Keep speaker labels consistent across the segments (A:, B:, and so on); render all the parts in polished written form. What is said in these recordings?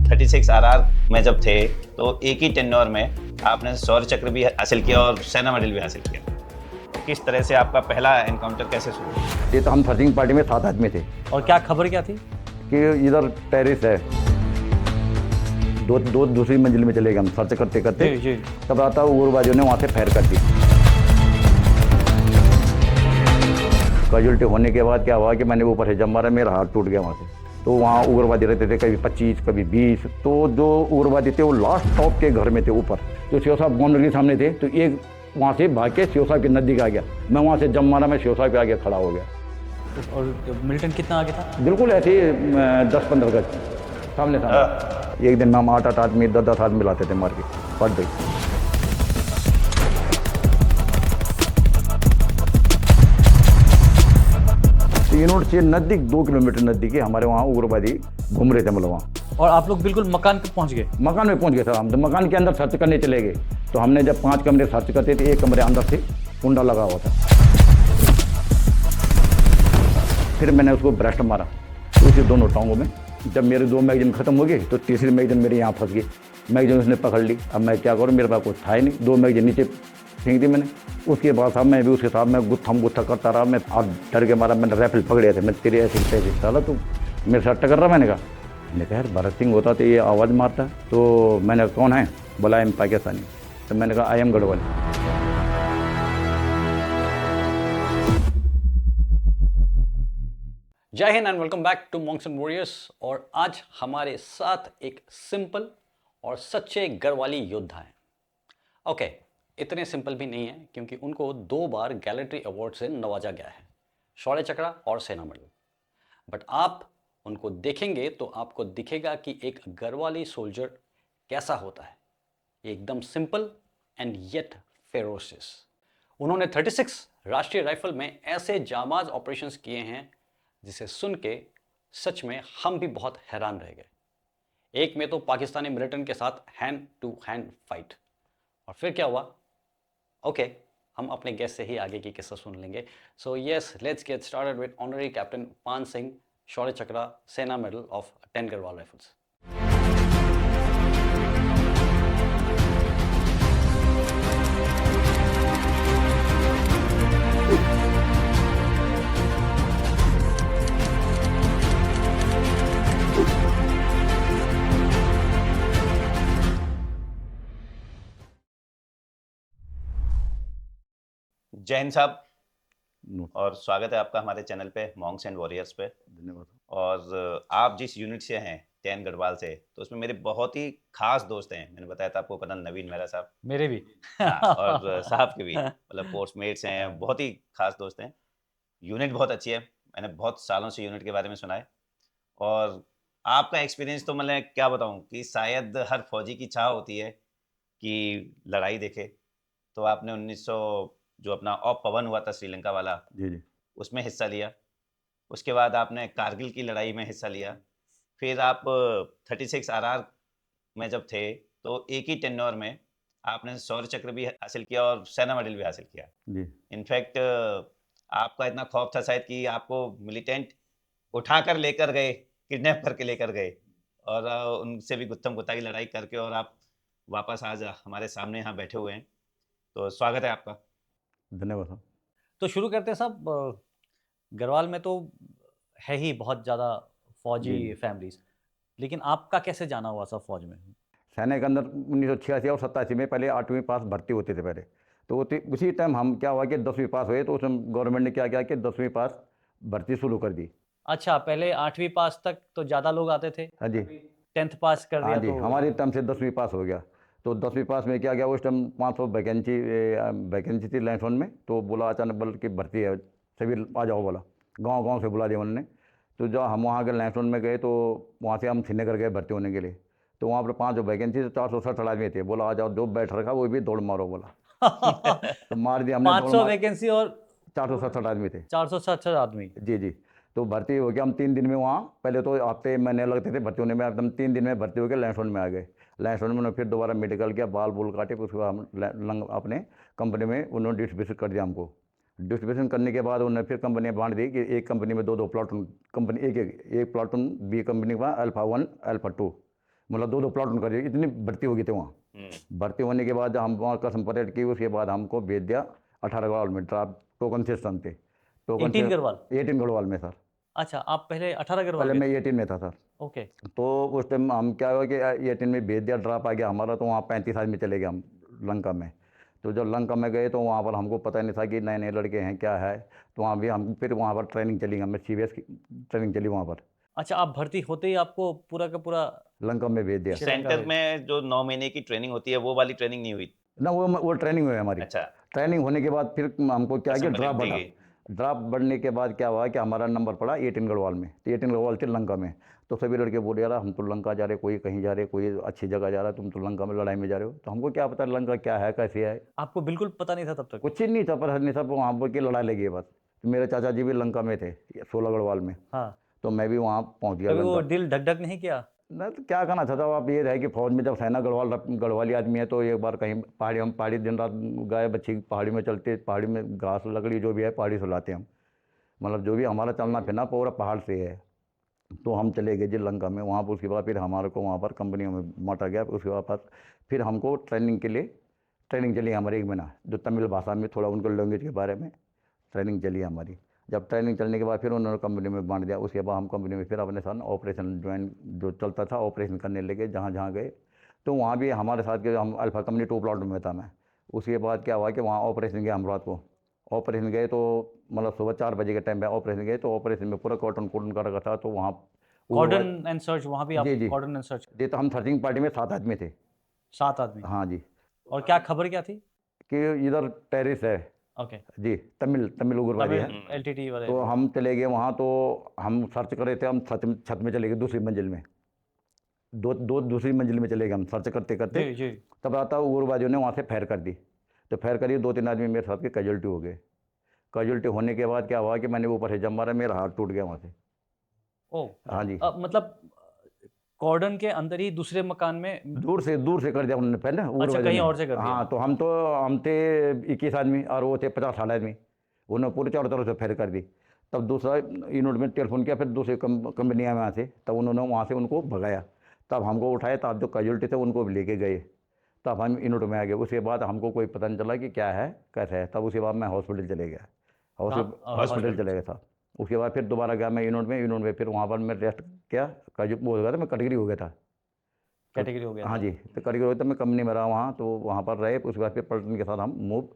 A: 36 RR में जब थे तो एक ही टेन्योर में आपने शौर्य चक्र भी हासिल किया और सेना मेडल भी हासिल किया। तो किस तरह से आपका पहला एनकाउंटर कैसे शुरू हुआ?
B: ये तो हम सर्चिंग पार्टी में 7 आदमी थे
C: और क्या खबर क्या थी?
B: कि इधर टेरिस है, दूसरी मंजिल में चले गए हम सर्च करते करते।
C: जी, जी।
B: तब आता उग्रवादियों ने वहाँ से फायर कर दी। कैजुअल्टी होने के बाद क्या हुआ कि मैंने ऊपर से जब मारा, मेरा हाथ टूट गया वहाँ से। तो वहाँ उग्रवादी रहते थे, कभी 25 कभी 20। तो जो उग्रवादी थे वो लास्ट टॉप के घर में थे ऊपर, जो शिव साहब बाउंड्री के सामने थे। तो एक वहाँ से भाग के शिव साहब के नज़दीक आ गया। मैं वहाँ से जब मारा, मैं शिव साहब के आगे खड़ा हो गया।
C: और मिलिटेंट कितना आगे था?
B: बिल्कुल ऐसे ही 10-15 गज सामने सामने। एक दिन में हम 8-8 आदमी 10-10 आदमी लाते थे मार के पर डे। यूनिट से नज़दीक 2 किलोमीटर नज़दीक ही हमारे वहाँ उग्रवादी घूम रहे थे, मतलब वहाँ।
C: और आप लोग बिल्कुल मकान पे पहुंच गए?
B: मकान में पहुंच गए सर हम। तो मकान के अंदर सर्च करने चले गए। तो हमने जब 5 कमरे सर्च करते थे, एक कमरे अंदर से कुंडा लगा हुआ था। फिर मैंने उसको ब्रेस्ट मारा, तो उसे दोनों टांगों में। जब मेरे 2 मैगजीन खत्म हो गए तो तीसरी मैगजीन मेरे यहाँ फंस गई। मैगजीन उसने पकड़ ली। अब मैं क्या करूँ, मेरे पास कुछ था ही नहीं। 2 मैगजीन नीचे फेंक दी मैंने। उसके बाद साहब मैं भी उसके साथ में गुत्था करता रहा। मैं आप डर के मारा, मैंने राइफल पकड़े थे। मैं तेरे ऐसे साला तू मेरे साथ टक्कर रहा। मैंने कहा यार भरत सिंह होता तो ये आवाज़ मारता। तो मैंने कौन है? बोला आई एम पाकिस्तानी। तो मैंने कहा आई एम गढ़वाली।
C: जय हिंद and welcome back to monks and warriors. और आज हमारे साथ एक सिंपल और सच्चे गढ़वाली योद्धा हैं। ओके, इतने सिंपल भी नहीं है क्योंकि उनको 2 बार गैलेंट्री अवार्ड से नवाजा गया है, शौर्य चक्र और सेना मेडल। बट आप उनको देखेंगे तो आपको दिखेगा कि एक गढ़वाली सोल्जर कैसा होता है। ये एकदम सिंपल एंड येट फेरोसियस। उन्होंने 36 राष्ट्रीय राइफल में ऐसे जामाज ऑपरेशंस किए हैं जिसे सुन के सच में हम भी बहुत हैरान रह गए। एक में तो पाकिस्तानी मिलिटेंट के साथ हैंड टू हैंड फाइट। और फिर क्या हुआ? ओके, हम अपने गेस्ट से ही आगे की किस्सा सुन लेंगे। So yes, let's get started with honorary captain पान सिंह, शौर्य चक्र, सेना मेडल ऑफ 10 गढ़वाल राइफल्स।
A: जय हिंद साहब, और स्वागत है आपका हमारे चैनल पे मॉन्क्स एंड वॉरियर्स पे।
B: धन्यवाद।
A: और आप जिस यूनिट से हैं 10 गढ़वाल से, तो उसमें मेरे बहुत ही खास दोस्त हैं। मैंने बताया था आपको, कर्नल नवीन मेहरा साहब।
C: मेरे भी।
A: हाँ, और साहब के भी, मतलब पोस्टमेट्स हैं, बहुत ही खास दोस्त हैं। यूनिट बहुत अच्छी है, मैंने बहुत सालों से यूनिट के बारे में सुना है। और आपका एक्सपीरियंस तो मतलब क्या बताऊं कि शायद हर फौजी की चाह होती है कि लड़ाई देखे। तो आपने 1900 जो अपना ऑप पवन हुआ था श्रीलंका वाला,
B: जी जी।
A: उसमें हिस्सा लिया। उसके बाद आपने कारगिल की लड़ाई में हिस्सा लिया। फिर आप 36 RR में जब थे तो एक ही टेन्योर में आपने शौर्य चक्र भी हासिल किया और सेना मेडल भी हासिल किया।
B: जी
A: इनफैक्ट आपका इतना खौफ था शायद कि आपको मिलिटेंट उठा कर लेकर गए, किडनैप करके लेकर गए, और उनसे भी गुत्थम गुत्ता की लड़ाई करके, और आप वापस आज हमारे सामने यहाँ बैठे हुए हैं। तो स्वागत है आपका।
B: धन्यवाद साहब।
C: तो शुरू करते हैं साहब। गढ़वाल में तो है ही बहुत ज़्यादा फौजी
B: जी।
C: फैमिलीज, लेकिन आपका कैसे जाना हुआ सब फौज में?
B: सेना के अंदर 1986 और 87 में पहले 8वीं पास भर्ती होते थे पहले। तो उसी टाइम हम क्या हुआ कि 10वीं पास हुए। तो उस गवर्नमेंट ने क्या किया कि 10वीं पास भर्ती शुरू कर दी।
C: अच्छा, पहले 8वीं पास तक तो ज़्यादा लोग आते थे,
B: हाँ जी।
C: 10th पास कर
B: हाँ
C: दिया
B: जी,
C: तो
B: हमारे टाइम से 10वीं पास हो गया। तो 10वीं पास में क्या गया, उस टाइम 500 वैकेंसी थी लैंसोन में। तो बोला अचानक बल की भर्ती है, सभी आ जाओ बोला। गांव गांव से बुला दिया उन्होंने। तो जब हम वहाँ के लैंसोन में गए तो वहाँ से हम श्रीनगर गए भर्ती होने के लिए। तो वहाँ पर 5 वैकेंसी तो 460 आदमी थे। बोला आ जाओ, जो बैठ रखा वो भी दौड़ मारो बोला। तो मार दिया हमने, दौड़
C: 500
B: मार।
C: वैकेंसी और
B: 467 आदमी थे।
C: 467 आदमी।
B: जी जी। तो भर्ती हो गया हम 3 दिन में वहाँ। पहले तो हफ्ते महीने लगते थे भर्ती होने में, एकदम 3 दिन में भर्ती हो गए, लैंसोन में आ गए। लैंसोन में उन्होंने फिर दोबारा मेडिकल किया, बाल बूल काटे। फिर उसके बाद हम अपने कंपनी में उन्होंने डिस्ट्रीब्यूशन कर दिया हमको। डिस्ट्रीब्यूशन करने के बाद उन्होंने फिर कंपनियाँ बांट दी कि एक कंपनी में 2-2 प्लाटून, कंपनी एक प्लाटून बी कंपनी का अल्फा 1 अल्फा 2। मतलब 2-2 प्लाटून कर दिए, इतनी भर्ती हो गई थी वहाँ। भर्ती होने के बाद हम वहाँ कसम परेड की, उसके बाद हमको भेज दिया 18 गढ़वाल में, ड्राफ्ट टोकन सिस्टम थे। टोकन
C: 18 गढ़वाल?
B: 18 गढ़वाल में सर।
C: अच्छा, आप पहले 18 गढ़वाल
B: पहले
C: गए
B: मैं
C: थे?
B: 18 में था सर।
C: ओके।
B: तो उस टाइम हम क्या हुआ कि 18 में भेज दिया, ड्राप आ गया हमारा, तो वहाँ 35 आदमी चले गए हम लंका में। तो जब लंका में गए तो वहाँ पर हमको पता नहीं था कि नए नए लड़के हैं क्या है। तो वहाँ भी हम फिर वहाँ पर ट्रेनिंग चली, हमें CBS की ट्रेनिंग चली वहाँ पर।
C: अच्छा, आप भर्ती होते ही आपको पूरा का पूरा
B: लंका में भेज दिया।
C: श्रीलंका
A: सेंटर
C: भेज-
A: में जो 9 महीने की ट्रेनिंग होती है वो वाली ट्रेनिंग नहीं हुई?
B: ना वो ट्रेनिंग हुई हमारी।
A: अच्छा।
B: ट्रेनिंग होने के बाद फिर हमको क्या किया,
A: कसम
B: ड्राप
A: परेड दी
B: बढ़ा।
A: गई।
B: ड्राप बढ़ने के बाद क्या हुआ कि हमारा नंबर पड़ा 18 गढ़वाल में। तो 18 गढ़वाल थे लंका में। तो सभी लड़के बोले यार हम तो लंका जा रहे, कोई कहीं जा रहे, कोई अच्छी जगह जा रहा, तुम तो लंका में लड़ाई में जा रहे हो। तो हमको क्या पता लंका क्या है कैसे है,
C: आपको बिल्कुल पता नहीं था तब तक?
B: कुछ ही नहीं था, पर नहीं था वहाँ पर की लड़ाई लगी है बस। तो मेरे चाचा जी भी लंका में थे 16 गढ़वाल में।
C: हाँ।
B: तो मैं भी वहाँ पहुँच गया
C: कभी वो
B: लंका।
C: दिल धक धक नहीं किया?
B: ना तो क्या करना चाहता हूँ, आप ये है कि फौज में जब सेना गढ़वाली आदमी है, तो एक बार कहीं पहाड़ी, हम पहाड़ी दिन रात गाय बच्ची पहाड़ी में चलते, पहाड़ी में घास लकड़ी जो भी है पहाड़ी से लाते हम। मतलब जो भी हमारा चलना फिरना पूरा पहाड़ से है। तो हम चले गए जी लंका में। वहाँ पर उसके बाद फिर हमारे को वहाँ पर कंपनियों में बांटा गया। उसके बाद फिर हमको ट्रेनिंग के लिए ट्रेनिंग चली हमारी 1 महीना, जो तमिल भाषा में थोड़ा उनको लैंग्वेज के बारे में ट्रेनिंग चली हमारी। जब ट्रेनिंग चलने के बाद फिर उन्होंने कंपनी में बांट दिया। उसके बाद हम कंपनी में फिर अपने साथ ऑपरेशन ज्वाइन जो चलता था ऑपरेशन करने लगे जहाँ जहाँ गए। तो वहाँ भी हमारे साथ के हम अल्फा कंपनी 2 प्लाट में था मैं। उसके बाद क्या हुआ कि वहाँ ऑपरेशन गया हम रात को। ऑपरेशन गए तो मतलब सुबह 4 बजे के टाइम पे ऑपरेशन गए। तो ऑपरेशन में पूरा कॉटन कॉटन कर रखा था। तो वहाँ
C: कॉर्डन एंड सर्च, वहाँ भी आप
B: जी जी
C: कॉर्डन एंड सर्च?
B: जी। तो हम सर्चिंग पार्टी में 7 आदमी थे।
C: 7 आदमी?
B: हाँ जी।
C: और क्या खबर क्या थी?
B: कि इधर टेरिस है
C: ओके।
B: जी, तमिल तमिल उग्रवादी
C: तमिल
B: है।
C: LTT वाले
B: तो
C: लोग।
B: हम चले गए वहाँ। तो हम सर्च कर रहे थे, हम छत में चले गए, दूसरी मंजिल में। दूसरी मंजिल में चले गए हम सर्च करते करते।
C: जी जी।
B: तब आता उग्रवादियों ने वहाँ से फायर कर दी। तो फायर करी, 2-3 आदमी मेरे साथ के कैजुअल्टी हो गए। कैजुअल्टी होने के बाद क्या हुआ कि मैंने ऊपर से जंप मारा, मेरा हाथ टूट गया वहाँ से।
C: ओ,
B: हाँ जी।
C: मतलब कॉर्डन के अंदर ही दूसरे मकान में?
B: दूर से कर दिया उन्होंने पहले उग्रवादियों
C: कहीं
B: ने।
C: और से कर दिया।
B: हाँ, तो हम थे 21 आदमी और वो थे 50-60 आदमी। उन्होंने पूरे चारों तरफ से फायर कर दी। तब दूसरा यूनिट में टेलीफोन किया, फिर दूसरी कंपनियाँ में वहाँ से, तब उन्होंने वहाँ से उनको भगाया। तब हमको उठाया, तब जो कैजुअल्टी थे उनको भी लेके गए। तब हम यूनिट में आ गए। उसके बाद हमको कोई पता नहीं चला कि क्या है कैसे है। तब उसके बाद मैं हॉस्पिटल चले गया। हॉस्पिटल चले गया था। उसके बाद फिर दोबारा गया मैं यूनिट में फिर वहाँ पर मैं रेस्ट किया। कैजु वो हो गया था, मैं कैटेगरी हो गया था।
C: कैटेगरी हो गया
B: हाँ
C: था।
B: जी। तो कैटेगरी हो गया था, मैं कंपनी में रहा वहाँ। तो वहाँ पर रहे। उसके बाद फिर पलटन के साथ हम मूव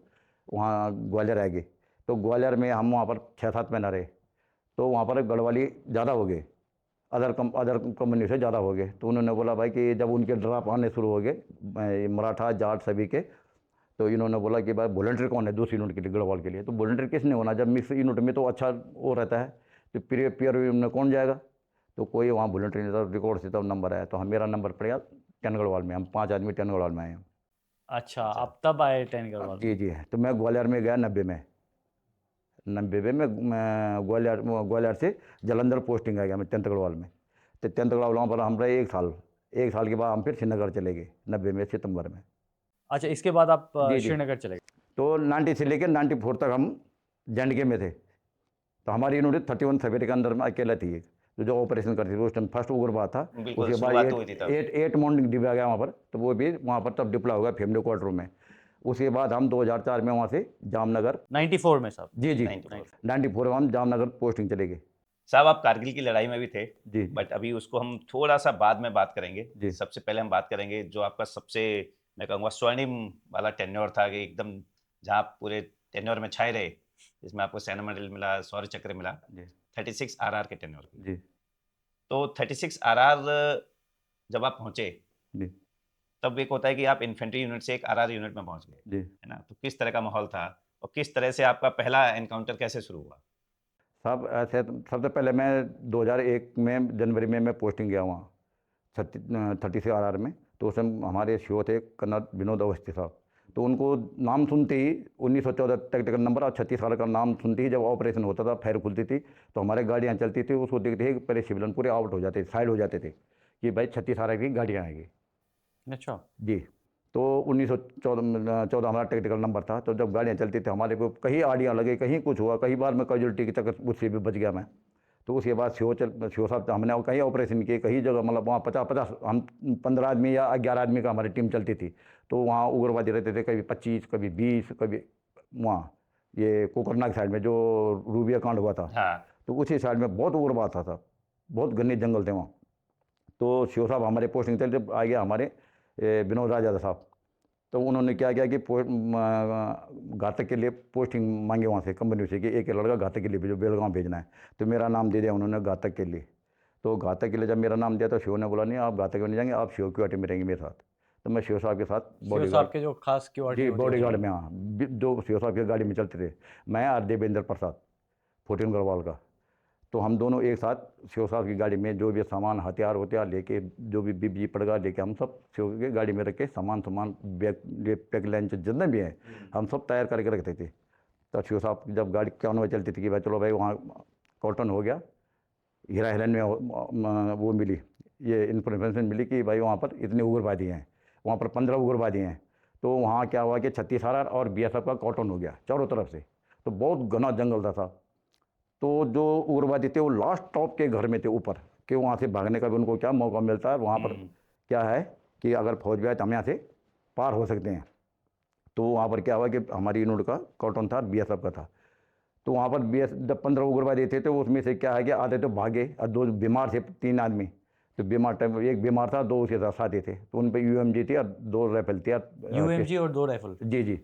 B: वहाँ ग्वालियर आ गए। तो ग्वालियर में हम वहाँ पर 6-7 महीना रहे। तो वहाँ पर गढ़वाली ज़्यादा हो गए, अदर कंपनी से ज़्यादा हो गए। तो उन्होंने बोला भाई कि जब उनके ड्राप आने शुरू हो गए मराठा जाट सभी के, तो इन्होंने बोला कि भाई वॉलंटियर कौन है दूसरी यूनिट के लिए, गढ़वाल के लिए। तो वॉलंटियर किसने होना, जब मिक्स यूनिट में तो अच्छा वो रहता है। तो पीयर में कौन जाएगा। तो कोई वहाँ वॉलंटियर नहीं था। रिकॉर्ड से तब नंबर आया। तो हम मेरा नंबर पड़ गया 10 गढ़वाल में। हम 5 आदमी 10 गढ़वाल में आए हैं।
C: अच्छा, आप तब आए 10 गढ़वाल?
B: जी जी। तो मैं ग्वालियर में गया 90 में। मैं ग्वालियर से जलंधर पोस्टिंग आ गया मैं 10 गढ़वाल में। तो 10 गढ़वाल वहाँ पर हम रहे 1 साल। 1 साल के बाद हम फिर श्रीनगर चले गए 90 में सितंबर में।
C: अच्छा, इसके बाद आप
B: जी जी।
C: श्रीनगर चले गए?
B: तो 90 से लेकर 94 तक हम JNK में थे। तो हमारी यूनिट 31 फरवरी के अंदर में अकेला थी एक, जो ऑपरेशन करती थी। उस टाइम फर्स्ट उग्रवाद था।
A: बिल्कुल,
B: उसके बाद
A: शुरुआत हुई थी तब।
B: 8 मॉर्निंग डिब्बा आ गया वहाँ पर। तो वो भी वहाँ पर तब डिप्लॉय हो गया फैमिली क्वार्टर में। उसके बाद हम 2004 में वहाँ से जामनगर
C: 94 में साहब?
B: जी जी
A: 94।
B: 94 में हम जामनगर पोस्टिंग चले गए।
A: साहब आप कारगिल की लड़ाई में भी थे,
B: जी
A: बट अभी उसको हम थोड़ा सा बाद में बात करेंगे।
B: जी।
A: सबसे पहले हम बात करेंगे जो आपका सबसे, मैं कहूँगा, स्वर्णिम वाला टेन्योर था, कि एकदम जहाँ आप पूरे टेन्योर में छाए रहे, जिसमें आपको सेना मेडल मिला, शौर्य चक्र मिला,
B: जी
A: 36 RR के टेन्योर की।
B: जी
A: तो 36 RR जब आप पहुँचे,
B: जी
A: तब एक होता है कि आप इन्फेंट्री यूनिट से एक RR यूनिट में पहुँच गए,
B: जी।
A: है ना। तो किस तरह का माहौल था और किस तरह से आपका पहला एनकाउंटर कैसे शुरू हुआ?
B: साहब ऐसे सबसे पहले मैं 2001 में जनवरी में मैं पोस्टिंग गया वहाँ 36 RR में। तो उस समय हमारे CO थे कर्नल विनोद अवस्थी साहब। तो उनको नाम सुनते ही 1914 टेक्टिकल नंबर और 36 RR का नाम सुनते ही जब ऑपरेशन होता था, फायर खुलती थी, तो हमारे गाड़ियाँ चलती थी, उसको देखते ही पहले सिविलियन पूरे आउट हो जाते, साइड हो जाते थे कि भाई 36 RR की गाड़ियाँ आएगी।
C: अच्छा।
B: जी। तो 1914 हमारा टेक्टिकल नंबर था। तो जब गाड़ियाँ चलती थी हमारे को कहीं आड़ियाँ लगे, कहीं कुछ हुआ, कई बार मैं कैजुअल्टी की तक उससे भी बच गया मैं। तो उसके बाद सीओ साहब हमने कहीं ऑपरेशन किए, कहीं जगह, मतलब वहाँ 50 हम 15 आदमी या 11 आदमी का हमारी टीम चलती थी। तो वहाँ उग्रवादी रहते थे, कभी 25, कभी 20, कभी वहाँ ये कोकरनाग साइड में जो रूबिया कांड हुआ था,
A: हाँ
B: तो उसी साइड में बहुत उग्रवाद था साहब, बहुत घने जंगल थे वहाँ। तो सीओ साहब हमारे पोस्टिंग थे, जब आ गया हमारे विनोद राजा साहब, तो उन्होंने क्या किया कि घातक के लिए पोस्टिंग मांगी वहाँ से कंपनी से कि एक लड़का घातक के लिए भेजो, बेलगांव भेजना है। तो मेरा नाम दे दिया उन्होंने घातक के लिए। तो घातक के लिए जब मेरा नाम दिया तो शिव ने बोला नहीं आप घातक में नहीं जाएंगे, आप शिव की वाटी में रहेंगे मेरे साथ। तो मैं शिव साहब के साथ
C: सीओ
B: बॉडी
C: साहब के जो खास क्यूआरटी
B: जी
C: होती है
B: बॉडी
C: उसमें।
B: में, हाँ, जो शिव साहब की गाड़ी में चलते थे, मैं और देवेंद्र प्रसाद 14 गढ़वाल का। तो हम दोनों एक साथ शिव साहब की गाड़ी में जो भी सामान हथियार होतियार लेके, जो भी बिजली पड़गा लेके, हम सब शिव की गाड़ी में रख के सामान बैग पैक लंच जितने भी हैं हम सब तैयार करके रखते थे। तो शिव साहब की जब गाड़ी क्या चलती थी कि भाई चलो भाई वहाँ कॉटन हो गया, हीरा हिलन में वो मिली, ये इन्फॉर्मेशन मिली कि भाई वहाँ पर इतने उग्रवादी हैं, वहाँ पर 15 उग्रवादी हैं। तो वहाँ क्या हुआ कि 36 आर और बीएसएफ का कॉटन हो गया चारों तरफ से। तो बहुत घना जंगल था साहब। तो जो उग्रवादी थे वो लास्ट टॉप के घर में थे ऊपर, कि वहाँ से भागने का भी उनको क्या मौका मिलता है, वहाँ पर क्या है कि अगर फौज भी आए तो हम यहाँ से पार हो सकते हैं। तो वहाँ पर क्या हुआ कि हमारी यूनिट का कॉटन था, बीएसएफ का था। तो वहाँ पर जब 15 उग्रवादी थे तो उसमें से क्या है कि आधे तो भागे और 2 बीमार थे, 3 आदमी। तो बीमार टाइम एक बीमार था, 2 उसके साथी थे, तो उन पर यूएमजी थी और 2 राइफल थी
C: यूएमजी और 2 राइफल।
B: जी जी।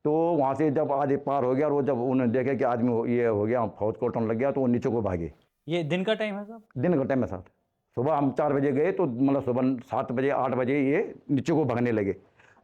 B: तो वहाँ से जब आधे पार हो गया और वो जब उन्होंने देखा कि आदमी ये हो गया, फौज कॉटन लग गया, तो वो नीचे को भागे।
C: ये दिन का टाइम है साहब?
B: दिन का टाइम में साथ सुबह हम 4 बजे गए, तो मतलब सुबह 7 बजे 8 बजे ये नीचे को भागने लगे।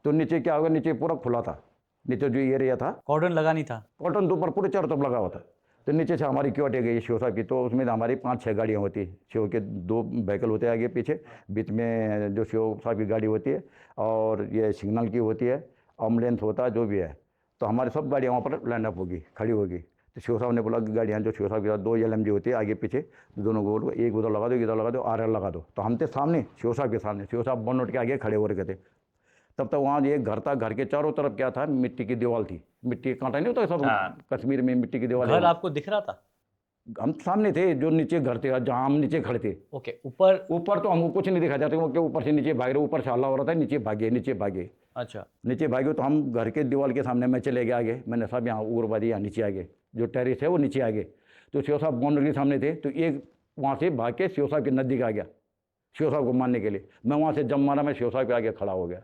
B: तो नीचे क्या होगा, नीचे पूरा खुला था, नीचे जो एरिया था
C: कॉर्डन लगा नहीं था?
B: कॉटन तो ऊपर पूरे चारों तरफ लगा हुआ था। तो नीचे से हमारी क्यों हटे गई शिव साहब की, तो उसमें हमारी 5-6 गाड़ियाँ होती, शिव के 2 व्हीकल होते हैं आगे पीछे, बीच में जो शिव साहब की गाड़ी होती है, और ये सिग्नल की होती है, एम्बुलेंस होता है, जो भी है। तो हमारी सब गाड़ियाँ वहाँ पर लाइनअप होगी, खड़ी होगी। तो शिव साहब ने बोला कि गाड़ियाँ जो शिव साहब के साथ 2 LMG होती है आगे पीछे, दोनों को एक उधर लगा दो, इधर लगा दो, RL लगा दो। तो हम थे सामने शिव साहब के सामने, शिव साहब बोनट के आगे खड़े हो रखे थे। तब तक वहाँ एक घर था, घर के चारों तरफ क्या था, मिट्टी की दीवार थी, मिट्टी का कांटा नहीं होता सब
A: हाँ।
B: कश्मीर में मिट्टी की दीवार।
C: घर आपको दिख रहा था?
B: हम सामने थे, जो नीचे घर थे जहाँ हम नीचे खड़े थे।
C: ओके, ऊपर?
B: ऊपर तो हमको कुछ नहीं दिखा जाता, क्योंकि ऊपर से नीचे भाग रहे, ऊपर से हल्ला हो रहा था, नीचे भागे नीचे भागे।
C: अच्छा।
B: नीचे भागे तो हम घर के दीवार के सामने मैं चले गया आगे, मैंने सब यहाँ उग्रवादी यहाँ नीचे आ गए, जो टेरिस है वो नीचे आ गए। तो शिव साहब बाउंड्री के सामने थे, तो एक वहाँ से भाग के शिव साहब के नज़दीक आ गया, शिव साहब को मारने के लिए। मैं वहाँ से जब मारा, मैं शिव साहब के आगे खड़ा हो गया।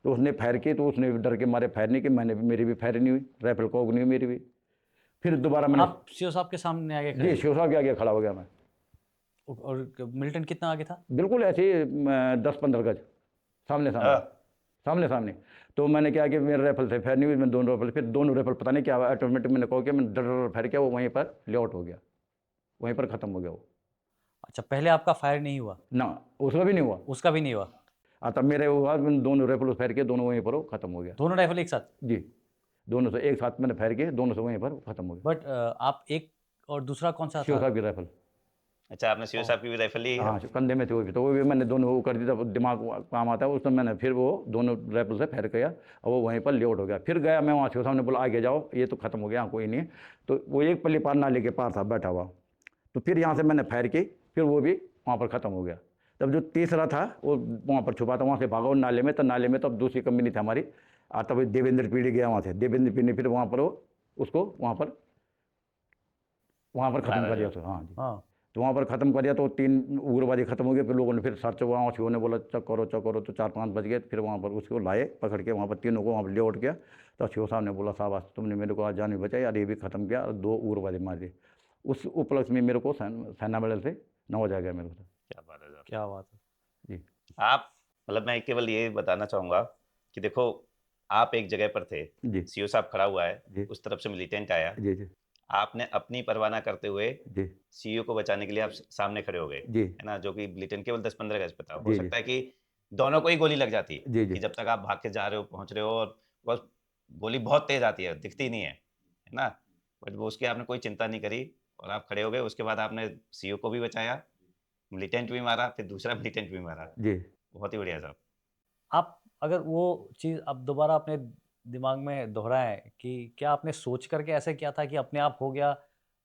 B: तो उसने फायर की, तो उसने डर के मारे फायर नहीं की, मैंने भी, मेरी भी फायर नहीं हुई, राइफल कॉक नहीं हुई मेरी भी। फिर दोबारा मैंने
C: आप सीओ साहब के सामने आगे खड़े
B: जी
C: थे?
B: शिव साहब के आगे खड़ा हो गया मैं,
C: और मिलिटेंट कितना आगे था?
B: बिल्कुल ऐसे ही 10-15 गज सामने सामने
A: हाँ।
B: सामने सामने। तो मैंने क्या कि मेरे राइफल से फायर नहीं हुई, मैं दोनों राइफल, फिर दोनों राइफल पता नहीं क्या हुआ, ऑटोमेटिक मैंने कहा कि मैं डर फायर किया, वो वहीं पर लेआउट हो गया, वहीं पर ख़त्म हो गया वो।
C: अच्छा, पहले आपका फायर नहीं हुआ?
B: ना, उसका भी नहीं हुआ।
C: उसका भी नहीं हुआ?
B: तब मेरे हुआ, मैंने दोनों राइफल फायर किए, दोनों वहीं पर वो ख़त्म हो गया।
C: दोनों राइफल एक साथ?
B: जी, दोनों से एक साथ मैंने फायर किए, दोनों से वहीं पर ख़त्म हो गया।
C: बट आप एक, और दूसरा कौन सा
B: शिव
C: था?
B: साहब की राइफल,
A: अच्छा, आपने सीओ साहब की भी राइफल ली है?
B: हाँ कंधे में थे वो भी, तो वो भी मैंने दोनों वो कर दी, तब दिमाग काम आता है उसमें, मैंने फिर वो दोनों राइफल से फायर किया और वो वहीं पर लेआउट हो गया। फिर गया मैं वहाँ शिव साहब ने बोला आगे जाओ, ये तो खत्म हो गया, कोई नहीं है। तो वो एक पल्ली पार नाले के पार था बैठा हुआ, तो फिर यहाँ से मैंने फायर की, फिर वो भी वहाँ पर ख़त्म हो गया। तब जो तीसरा था वो वहाँ पर छुपा था, वहाँ से भागा नाले में, तो नाले में तब दूसरी कंपनी थी हमारी, तब देवेंद्र पीढ़ी गया वहाँ से, देवेंद्र पीढ़ी ने फिर वहाँ पर वो उसको वहाँ पर ख़त्म कर दिया था। हाँ जी,
C: हाँ।
B: तो वहाँ पर ख़त्म कर दिया, तो 3 उग्रवादी खत्म हो गए। फिर लोगों ने फिर सर्च हुआ, शिव ने बोला चेक करो, तो 4-5 बज गए। फिर वहाँ पर उसको लाए पकड़ के, वहाँ पर तीनों को वहाँ पर लेआउट किया। तो शिव साहब ने बोला साहब तुमने मेरे को आज जान नहीं बचाई, और ये भी ख़त्म किया, और 2 उग्रवादी मार दिए। उस उपलक्ष्य में मेरे को सेना मेडल से नवाजा गया मेरे को।
A: क्या बात है साहब।
C: क्या बात है।
B: जी
A: आप मतलब मैं केवल ये बताना चाहूंगा कि देखो, आप एक जगह पर थे,
B: जी
A: सीओ साहब खड़ा हुआ है,
B: जी
A: उस तरफ से मिलिटेंट आया,
B: जी जी
A: आपने अपनी परवाह ना करते हुए
B: जी
A: सीईओ को बचाने के लिए आप सामने खड़े हो गए,
B: जी
A: है ना, जो कि मिलिटेंट केवल 10-15 गज पे था। हो
B: जी, जी।
A: सकता है कि दोनों को ही गोली लग जाती है,
B: जी, जी।
A: कि जब तक आप भाग के जा रहे हो, पहुंच रहे हो, और बस गोली बहुत तेज आती है, दिखती नहीं है ना, बट वो उसकी आपने कोई चिंता नहीं करी और आप खड़े हो गए। उसके बाद आपने सीईओ को भी बचाया, मिलिटेंट भी मारा, फिर दूसरा मिलिटेंट भी मारा।
B: जी
A: बहुत ही बढ़िया साहब।
C: आप अगर वो चीज़ अब दोबारा अपने दिमाग में दोहराएं कि क्या आपने सोच करके ऐसे किया था कि अपने आप हो गया,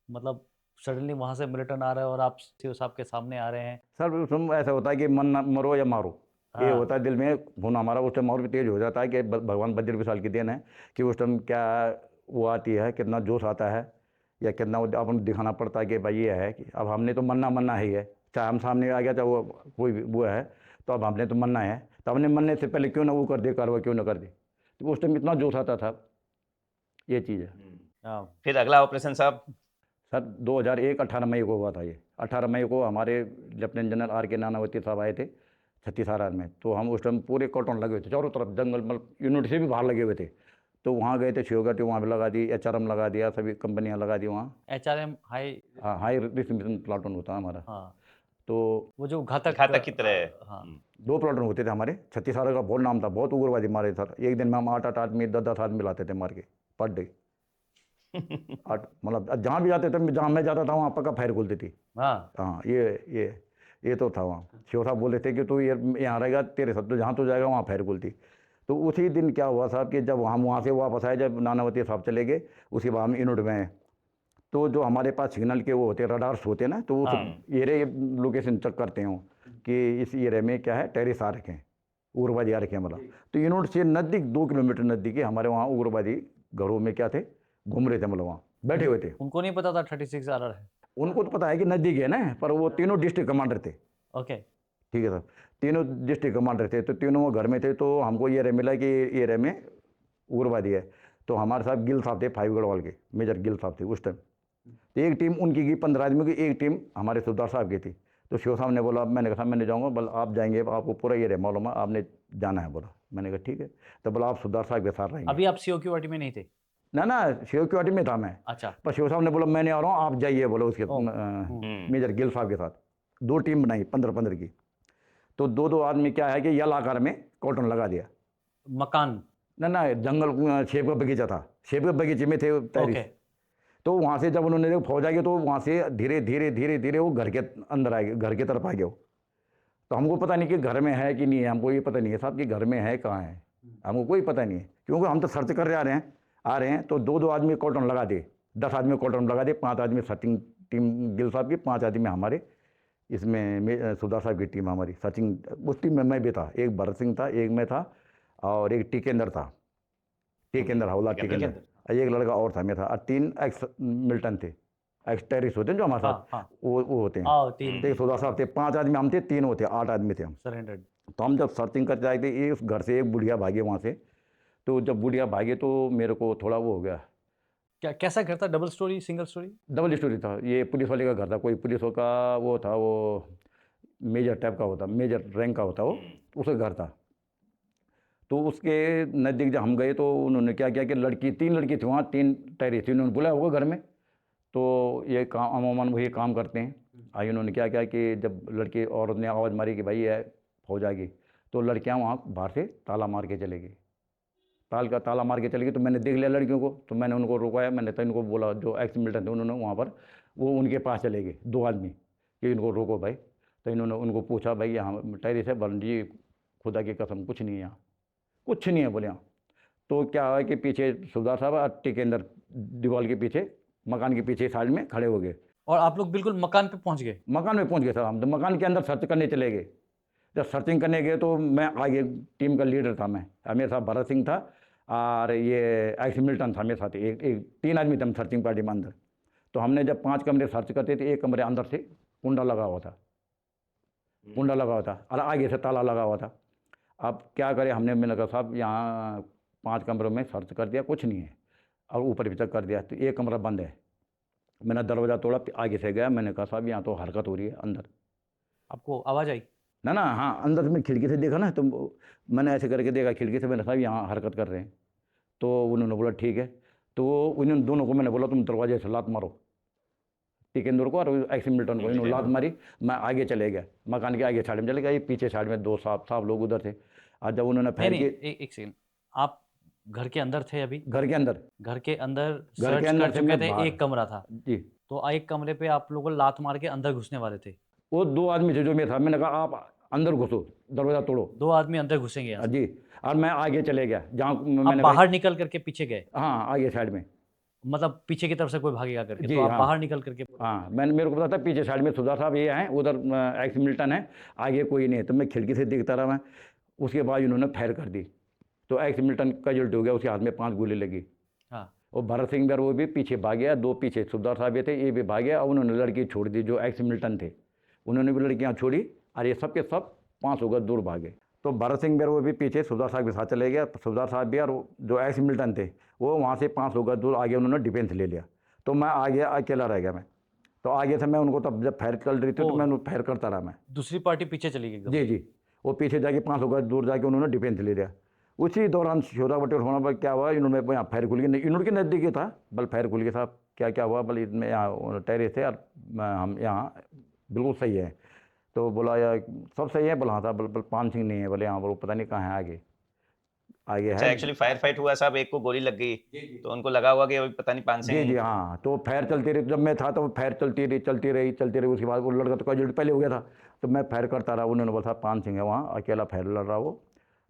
C: मतलब
D: सडनली वहां से मिलिटेंट आ रहा है और आप सीओ साहब के सामने आ रहे हैं।
B: सर उसमें ऐसा होता है कि मरो या मारो, ये
D: हाँ।
B: होता है दिल में खून हमारा उस टाइम और भी तेज हो जाता है कि भगवान बजर विशाल की देन है कि उस टाइम क्या वो आती है, कितना जोश आता है या कितना अपन दिखाना पड़ता है कि भाई ये है कि अब हमने तो मरना ही है, चाहे हम सामने आ गया चाहे वो कोई भी वो है, तो अब हमने तो मरना है, तो हमने मरने से पहले क्यों ना वो कर दे, कार्रवाई क्यों ना कर दे, तो उस टाइम इतना जोश आता था, ये चीज़ है।
D: हाँ।
A: फिर अगला ऑपरेशन साहब?
B: सर 2001 18 मई को हुआ था ये। 18 मई को हमारे लेफ्टिनेंट जनरल आर के नानावती साहब आए थे छत्तीसगढ़ में, तो हम उस टाइम पूरे कॉटन लगे हुए थे चारों तरफ, जंगल मतलब यूनिट से भी बाहर लगे हुए थे, तो वहाँ गए थे, शिवगढ़ वहाँ भी लगा दी, HRM लगा दिया, सभी कंपनियाँ लगा दी वहाँ।
D: HRM high.
B: हाँ, हाई रिस्क मिशन प्लाटून होता है हमारा।
D: हाँ,
B: तो
D: वो जो घातक
A: घातक की तरह।
D: हाँ।
B: 2 प्लाटून होते थे हमारे, छत्तीसगढ़ का बहुत नाम था, बहुत उग्रवादी मारे सर, एक दिन में हम 8 आदमी 10 आदमी लाते थे मार के पर डे। 8 मतलब जहाँ भी जाते थे, जहाँ मैं जाता था वहाँ पक्का फायर खुलती थी।
D: हाँ।
B: हाँ, ये तो था वहाँ। शिव साहब बोले थे कि तू ये यहाँ रहेगा, तेरे साथ तो जहाँ तो जाएगा वहाँ फायर खुलती। तो उसी दिन क्या हुआ साहब कि जब हम वहाँ से वापस आए, जब नानावती साहब चले गए, उसके बाद हम यूनिट में आए, तो जो हमारे पास सिग्नल के वो होते हैं, रडार्स होते हैं ना, तो उस एरिया लोकेशन चेक करते हैं कि इस एरिया में क्या है, टेरिस आ रखे हैं, उग्रवादी आ रखे हैं मतलब। तो यूनिट से नज़दीक 2 किलोमीटर नज़दीक हमारे वहाँ उग्रवादी घरों में क्या थे, घूम रहे थे, मतलब वहाँ बैठे हुए थे।
D: उनको नहीं पता था 36 RR है।
B: उनको तो पता है कि नज़दीक है ना, पर वो तीनों डिस्ट्रिक्ट कमांडर थे।
D: ओके।
B: ठीक है सर, तीनों डिस्ट्रिक्ट कमांडर थे, तो तीनों वो घर में थे, तो हमको ये मिला कि ये एरिया में उग्रवादी है। तो हमारे साथ गिल साहब थे, 5 गढ़वाल के मेजर गिल साहब थे उस टाइम। तो एक टीम उनकी की 15 आदमियों की, एक टीम हमारे सुधार साहब की थी। तो शिव साहब ने बोला, मैंने कहा मैं नहीं जाऊँगा, बोला आप जाएंगे, आपको पूरा एरिया मालूम है, आपने जाना है, बोला। मैंने कहा ठीक है, तो बोला आप सुधार साहब के साथ रहेंगे।
D: अभी आप COQRT में नहीं थे?
B: ना सिक्योरिटी में था मैं।
D: अच्छा।
B: पर शिव साहब ने बोला मैं नहीं आ रहा हूँ, आप जाइए, बोला उसके मेजर गिल साहब के साथ। 2 टीम बनाई 15-15 की, तो 2-2 आदमी क्या है कि यल आकार में कॉटन लगा दिया।
D: मकान?
B: ना जंगल, सेब का बगीचा था, सेब के बगीचे में थे टेरिस। तो वहाँ से जब उन्होंने देखा फौज आ गई, तो वहाँ से धीरे धीरे वो घर के अंदर आ गए, घर की तरफ आ गए। तो हमको पता नहीं कि घर में है कि नहीं है, हमको ये पता नहीं है साहब कि घर में है कहाँ है, हमको कोई पता नहीं है, क्योंकि हम तो सर्च कर रहे आ रहे हैं। तो 2-2 आदमी कॉटन लगा दे, 10 आदमी कॉटन लगा दे, 5 आदमी सर्चिंग टीम गिल साहब की, 5 आदमी हमारे इसमें सुधार साहब की टीम हमारी सर्चिंग। उस टीम में मैं भी था, एक भरत सिंह था, एक मैं था, और एक टिकेंद्र था, टिकेंद्र हवला टिकेंद्र, एक लड़का और था, मैं था, और 3 एक्स मिल्टन थे, एक्स टेरिस होते हैं जो हमारे साथ, वो होते हैं। तो एक सुधार साहब थे, 5 आदमी हम थे, 3 होते, 8 आदमी थे हम।
D: सरेंडर्ड। तो
B: हम जब सर्चिंग करते आए थे, एक घर से एक बुढ़िया भागे वहाँ से। तो जब बुढ़िया भागे तो मेरे को थोड़ा वो हो गया।
D: कैसा घर था? Double storey, single storey?
B: Double storey था, ये पुलिस वाले का घर था, कोई पुलिस का वो था, वो मेजर टाइप का होता, मेजर रैंक का होता, वो उसका घर था। तो उसके नज़दीक जब हम गए, तो उन्होंने क्या किया कि 3 लड़की थी वहाँ, 3 टेरिस थी, उन्होंने बुलाया होगा घर में। तो ये काम अमूमन वही काम करते हैं। आई उन्होंने क्या किया कि जब लड़की औरत ने आवाज़ मारी कि भाई है फौज आ गई, तो लड़कियाँ वहाँ बाहर से ताला मार के चले गई, ताला मार के चली गई। तो मैंने देख लिया लड़कियों को, तो मैंने उनको रुकवाया, मैंने तो इनको बोला, जो एक्स मिलिटेंट थे उन्होंने वहाँ पर, वो उनके पास चले गए 2 आदमी कि इनको रोको भाई। तो इन्होंने उनको पूछा, भाई यहाँ टेरिस है? बल जी खुदा की कसम कुछ नहीं है यहाँ, कुछ नहीं है बोले यहाँ। तो क्या है कि पीछे सुधार साहब और टिकेंद्र दीवार के पीछे, मकान के पीछे साइड में खड़े हो गए।
D: और आप लोग बिल्कुल मकान पे पहुंच गए?
B: मकान में पहुंच गए सर हम, तो मकान के अंदर सर्च करने चले गए। जब सर्चिंग करने गए तो मैं आगे टीम का लीडर था, मैं, मेरे साथ भरत सिंह था, और ये एक्स मिल्टन था मेरे साथ, एक 3 आदमी थे हम सर्चिंग पार्टी में अंदर। तो हमने जब 5 कमरे सर्च करते थे, एक कमरे अंदर से कुंडा लगा हुआ था, और आगे से ताला लगा हुआ था। अब क्या करें हमने, मैंने कहा साहब यहाँ 5 कमरों में सर्च कर दिया, कुछ नहीं है, और ऊपर भी चेक कर दिया, तो एक कमरा बंद है। मैंने दरवाज़ा तोड़ा, आगे से गया, मैंने कहा साहब यहाँ तो हरकत हो रही है अंदर।
D: आपको आवाज़ आई?
B: ना हाँ, अंदर से मैं खिड़की से देखा ना, तो मैंने ऐसे करके देखा खिड़की से, मैंने साहब यहाँ हरकत कर रहे हैं। तो उन्होंने बोला ठीक है। तो उन्होंने दोनों को मैंने बोला तुम दरवाजे से लात मारो, टिकेंद्र को और एक्स मिल्टन को, इन्होंने लात मारी। मैं आगे चले गया, मकान के आगे साइड में चले गया, ये पीछे साइड में 2 साहब लोग उधर थे। और जब उन्होंने
D: नहीं, एक सेकंड, आप घर के अंदर थे अभी?
B: घर के अंदर
D: सर्च कर चुके थे, एक कमरा था
B: जी।
D: तो एक कमरे पे आप लोगों लात मार के अंदर घुसने वाले थे?
B: वो 2 आदमी थे जो मैं था, मैंने कहा आप अंदर घुसो, दरवाज़ा तोड़ो।
D: 2 आदमी अंदर घुसेंगे यहाँ से?
B: जी। और मैं आगे चले गया, जहाँ
D: आप
B: मैंने
D: बाहर निकल करके पीछे गए?
B: हाँ, आगे साइड में।
D: मतलब पीछे की तरफ से कोई भागेगा करके,
B: जी,
D: तो आप
B: हाँ।
D: बाहर निकल करके
B: हाँ, मेरे को पता था पीछे साइड में सुधार साहब ये हैं, उधर एक्स मिल्टन है, आगे कोई नहीं है। तो मैं खिड़की से देखता रहा मैं। उसके बाद इन्होंने फायर कर दी, तो एक्स मिल्टन कैजुअल्टी हो गया, उसके हाथ में 5 गोली लगी।
D: हाँ,
B: और भरत सिंह वो भी पीछे भाग गया, 2 पीछे सुबदार साहब ये थे, ये भी भाग गया। और उन्होंने लड़की छोड़ दी जो एक्स मिल्टन थे, उन्होंने भी लड़कियां छोड़ी, और ये सब के सब 500 गज दूर भागे। तो भरत सिंह वो भी पीछे सुबदार साहब के साथ चले गया। सुबदार साहब भी और जो एक्स मिल्टन थे वो वहाँ से 500 गज दूर आगे उन्होंने डिफेंस ले लिया। तो मैं आगे अकेला रह गया मैं। तो आगे से मैं उनको, तब जब फायर चल रही थी तो
D: ओ।
B: मैं उनको फायर करता रहा मैं।
D: दूसरी पार्टी पीछे चली गई एकदम।
B: जी जी, वो पीछे जाके 500 गज दूर जाके उन्होंने डिफेंस ले लिया। उसी दौरान शोरा बटेर होना पर क्या हुआ, इन्होंने यहाँ फायर खुल गई, इन्होंने के नज़दीक ही था, बल फायर खुल गया साहब। क्या क्या हुआ, बल इसमें यहाँ टेरेस थे और हम यहाँ बिल्कुल सही है। तो बोला यार सब सही है, बोला हाँ साहब, बल पान सिंह नहीं है, बोले हाँ, बोलो पता नहीं कहाँ है आगे आगे
A: अच्छा,
B: है।
A: एक्चुअली फायर फाइट हुआ साहब, एक को गोली लग गई, तो उनको लगा हुआ कि अभी पता नहीं पान
B: जी जी,
A: सिंह।
B: हाँ। तो फायर चलती रही, जब मैं था तो फायर चलती रही चलती रही चलती रही। उसके बाद वो लड़का तो कैजुअल्टी पहले हो गया था, तो मैं फायर करता रहा। उन्होंने बोला साहब पान सिंह है वहाँ, अकेला फायर लड़ रहा वो।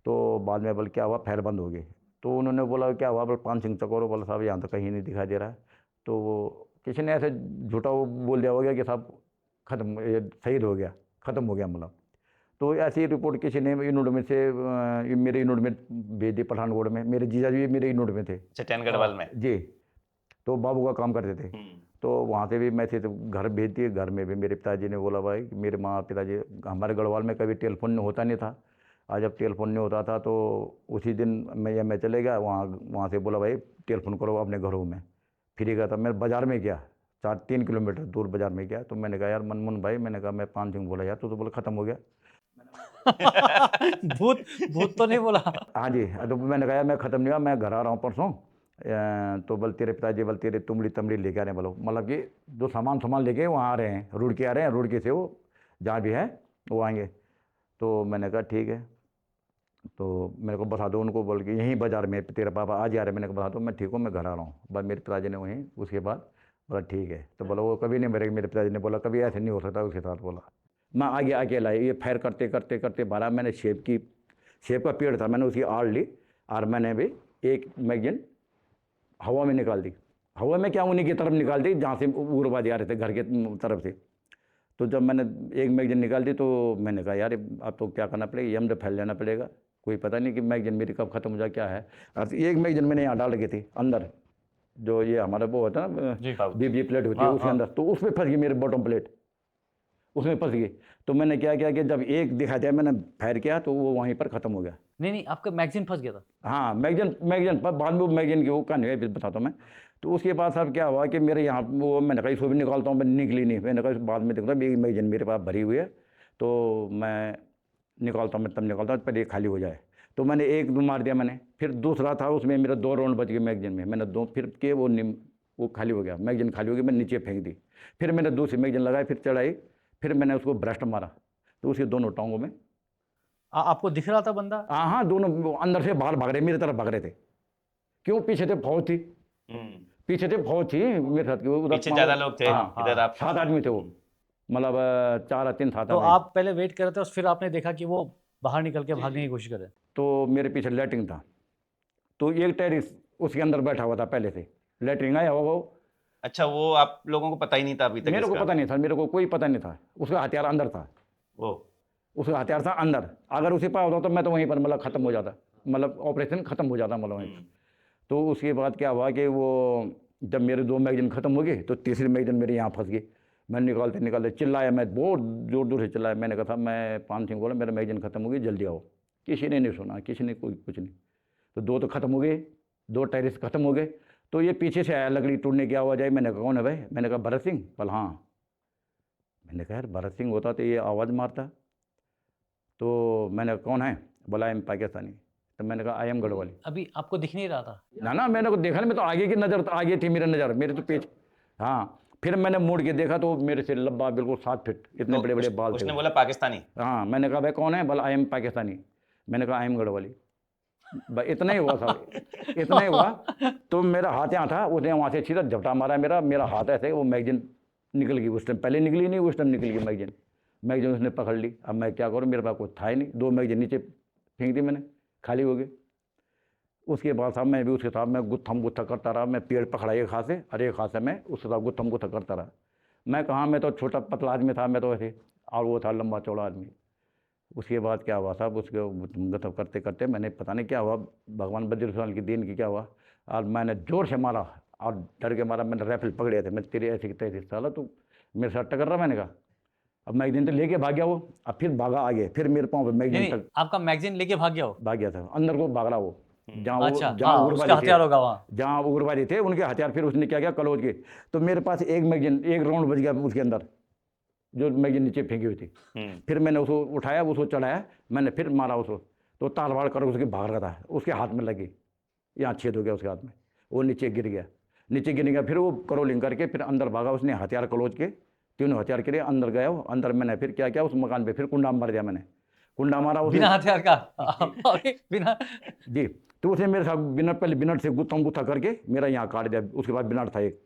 B: तो बाद में बोल क्या हुआ, फायर बंद हो गई। तो उन्होंने बोला क्या हुआ, बोल पान सिंह चकोरो, बोला साहब यहाँ तो कहीं नहीं दिखाई दे रहा है। तो वो किसी ने ऐसे झूठा वो बोल दिया होगा कि साहब खत्म, ये शहीद हो गया, ख़त्म हो गया मतलब। तो ऐसी रिपोर्ट किसी ने यूनिट में से मेरे यूनिट में भेज दी, पठानकोट में। मेरे जीजा जी मेरे यूनिट में थे।
A: अच्छा, टैन गढ़वाल में।
B: जी, तो बाबू का काम करते थे।
A: हम्म।
B: तो वहाँ से भी मैसेज घर भेज दिए। घर में भी मेरे पिताजी ने बोला भाई कि मेरे माँ पिताजी, हमारे गढ़वाल में कभी टेलीफोन होता नहीं था। आज जब टेलीफोन नहीं होता था तो उसी दिन मैं चले गया वहाँ। वहाँ से बोला भाई टेलीफोन करो अपने घरों में। फिर गया था मैं बाज़ार में गया, 3 किलोमीटर दूर बाज़ार में गया। तो मैंने कहा यार मनमुन भाई, मैंने कहा मैं पान सिंह बोला यार, तो बोला ख़त्म हो गया।
D: भूत भूत तो नहीं बोला।
B: हाँ जी, तो मैंने कहा यार मैं ख़त्म नहीं हुआ, मैं घर आ रहा हूँ परसों। तो बल तेरे पिताजी बल तेरे तुमड़ी तमड़ी लेके आ रहे हैं, बोलो मतलब कि जो सामान लेके वहाँ आ रहे हैं, रुड़की आ रहे हैं, रुड़की से वो जहाँ भी है वो आएंगे। तो मैंने कहा ठीक है, तो मेरे को बता दो उनको, बोल के यहीं बाज़ार में तेरा पापा आज आ रहे हैं। मैंने कहा बता दो, मैं ठीक हूँ, मैं घर आ रहा हूँ। बस मेरे पिताजी ने वहीं उसके बाद बोला ठीक है। तो बोला वो कभी नहीं मरेगा। मेरे पिताजी ने बोला कभी ऐसे नहीं हो सकता उसके साथ। बोला मैं आगे अकेला ये फायर करते करते करते बारह, मैंने सेब का पेड़ था, मैंने उसकी आड़ ली और मैंने भी एक मैगजीन हवा में निकाल दी। हवा में क्या, उन्हीं की तरफ निकाल दी जहाँ से उग्रवादी आ रहे थे घर के तरफ से। तो जब मैंने एक मैगजीन निकाल दी तो मैंने कहा यार अब तो क्या करना पड़ेगा, यम फैल लेना पड़ेगा, कोई पता नहीं कि मैगजीन मेरी कब खत्म हो जाए क्या है। और एक मैगजीन मैंने यहाँ डाल रखी थी अंदर, जो ये हमारा वो होता है ना
D: जी।
B: बीबी प्लेट होती है
D: हाँ,
B: उसके
D: हाँ।
B: अंदर, तो उसमें फंस गई मेरी बॉटम प्लेट, उसमें फंस गई। तो मैंने क्या किया कि जब एक दिखा दिया मैंने फायर किया तो वो वहीं पर ख़त्म हो गया।
D: नहीं नहीं, आपका मैगजीन फंस गया था।
B: हाँ, मैगजीन पर बाद में वो मैगजीन की वो कहानी है बताता हूँ मैं। तो उसके बाद साहब क्या हुआ कि मेरे यहाँ वो मैंने कहा इसको भी निकालता हूँ, मैं निकली नहीं। मैंने कहा बाद में देखता हूँ एक मैगजीन मेरे पास भरी हुई है, तो मैं निकालता हूँ, मैं तब निकालता हूँ पहले ये खाली हो जाए। तो मैंने एक दो मार दिया मैंने, फिर दूसरा था उसमें मेरा 2 राउंड बच गए मैगजीन में। मैंने 2 फिर के वो खाली हो गया, मैगजीन खाली हो गई, मैंने नीचे फेंक दी। फिर मैंने दूसरी मैगजीन लगाई, फिर चढ़ाई, फिर मैंने उसको ब्रस्ट मारा, तो उसके दोनों टांगों में।
D: आपको दिख रहा था बंदा?
B: हाँ हाँ, दोनों वो अंदर से बाहर भाग रहे, मेरी तरफ भाग रहे थे। क्यों, पीछे थे फौज थी,
A: हम्म।
B: पीछे थे फौज थी मेरे साथ की। वो उधर
A: पीछे ज्यादा लोग थे,
B: हाँ,
A: इधर आप।
B: 7 आदमी थे वो, मतलब 4 3 7
D: तो
B: आदमी।
D: आप पहले वेट कर रहे थे और फिर आपने देखा कि वो बाहर निकल के भागने की कोशिश कर रहे हैं।
B: तो मेरे पीछे लैट्रिन था, तो एक टेरिस उसके अंदर बैठा हुआ था पहले से, लैट्रिन आया हुआ वो।
A: अच्छा, वो आप लोगों को पता ही नहीं था अभी तक
B: मेरे को
A: इसका?
B: पता नहीं था, मेरे को कोई पता नहीं था। उसका हथियार अंदर था,
A: वो
B: उसका हथियार था अंदर। अगर उसी पास होता तो मैं तो वहीं पर मतलब ख़त्म हो जाता, मतलब ऑपरेशन ख़त्म हो जाता मतलब वहीं पर। तो उसके बाद क्या हुआ कि वो जब मेरे 2 मैगजीन ख़त्म हो गए तो तीसरी मैगजीन मेरे यहाँ फंस गई। मैं निकालते निकालते चिल्लाया, मैं बहुत ज़ोर ज़ोर से चिल्लाया। मैंने कहा था मैं पान सिंह बोला मेरा मैगजीन ख़त्म हो गई, जल्दी आओ। किसी ने नहीं सुना, किसी ने कोई कुछ नहीं। तो 2 तो ख़त्म हो गए, 2 टेरिस ख़त्म हो गए। तो ये पीछे से आया, लकड़ी टूटने की आवाज़ आई। मैंने कहा कौन है भाई? मैंने कहा भरत सिंह। बोला हाँ। मैंने कहा यार भरत सिंह होता तो ये आवाज़ मारता। तो मैंने कहा कौन है? बोला आई एम पाकिस्तानी। तो मैंने कहा आई एम गढ़वाली।
D: अभी आपको दिख नहीं रहा था?
B: ना ना, मैंने को देखा नहीं, मैं तो आगे की नज़र, तो आगे थी मेरी नज़र, मेरे तो पीछे। हाँ, फिर मैंने मुड़ के देखा तो मेरे से लंबा बिल्कुल 7 फीट, इतने
A: तो
B: बड़े बड़े बाल थे।
A: उसने बोला पाकिस्तानी?
B: हाँ, मैंने कहा भाई कौन है? बोला आई एम पाकिस्तानी। मैंने कहा आई एम गढ़वाली। भाई इतना ही हुआ साहब, इतना ही हुआ। तो मेरा हाथ यहाँ था, उसने वहाँ से सीधा झपटा मारा, मेरा हाथ ऐसे, वो मैगजीन निकल गई। उस टाइम पहले निकली नहीं, उस टाइम निकल गई मैगजीन उसने पकड़ ली। अब मैं क्या करूँ, मेरे पास कुछ था ही नहीं। 2 मैगजीन नीचे फेंक दी मैंने, खाली हो गई। उसके बाद साहब मैं भी उसके साथ मैं गुत्थम गुत्था करता रहा, मैं पेड़ पकड़ा एक हाथ से और एक हाथ से मैं उसके साथ गुत्थम गुत्था करता रहा। मैं कहाँ, मैं तो छोटा पतला आदमी था, मैं तो ऐसे, और वो था लंबा चौड़ा आदमी। उसके बाद क्या हुआ साहब, उसके गतम करते करते मैंने पता नहीं क्या हुआ, भगवान बद्रीनाथ की देन की क्या हुआ, और मैंने जोर से मारा और डर के मारा मैंने राइफल पकड़े थे। मैं तेरे ऐसे की तैसे साला तू मेरे साथ टकर रहा, मैंने कहा। अब मैगजीन तो लेके भाग गया वो, अब फिर भागा आगे, फिर मेरे पाँव पे
D: नहीं
B: मैगजीन
D: नहीं,
B: तक
D: आपका मैगजीन लेके भाग गया हो?
B: भाग गया था, अंदर को भाग रहा वो,
D: अच्छा,
B: जहाँ
D: हाँ, उसका
B: उग्रवादी
D: हथियार
B: थे,
D: होगा वहाँ।
B: जहाँ उग्रवादी थे उनके हथियार। फिर उसने क्या किया कलोज के, तो मेरे पास एक मैगजीन, एक राउंड बच गया उसके अंदर, जो मैगजीन नीचे फेंकी हुई थी। फिर मैंने उसको उठाया, उसको चढ़ाया, मैंने फिर मारा उसको, तो तारवाड़ कर उसके भाग रहा था, उसके हाथ में लगी, यहाँ छेद हो गया उसके हाथ में, वो नीचे गिर गया। नीचे गिर गया, फिर वो करोलिंग करके फिर अंदर भागा, उसने हथियार क्लोज के, तीनों हथियार के लिए अंदर गया वो। अंदर मैंने फिर क्या किया, उस मकान पे फिर कुंडा मार दिया मैंने, कुंडा मारा उसने
D: बिना हथियार का? अरे, बिना।
B: जी। तो उसने मेरे साथ बिना, पहले बिनट से गुत्थम गुत्था करके मेरा यहाँ काट दिया, उसके बाद बिनट था एक,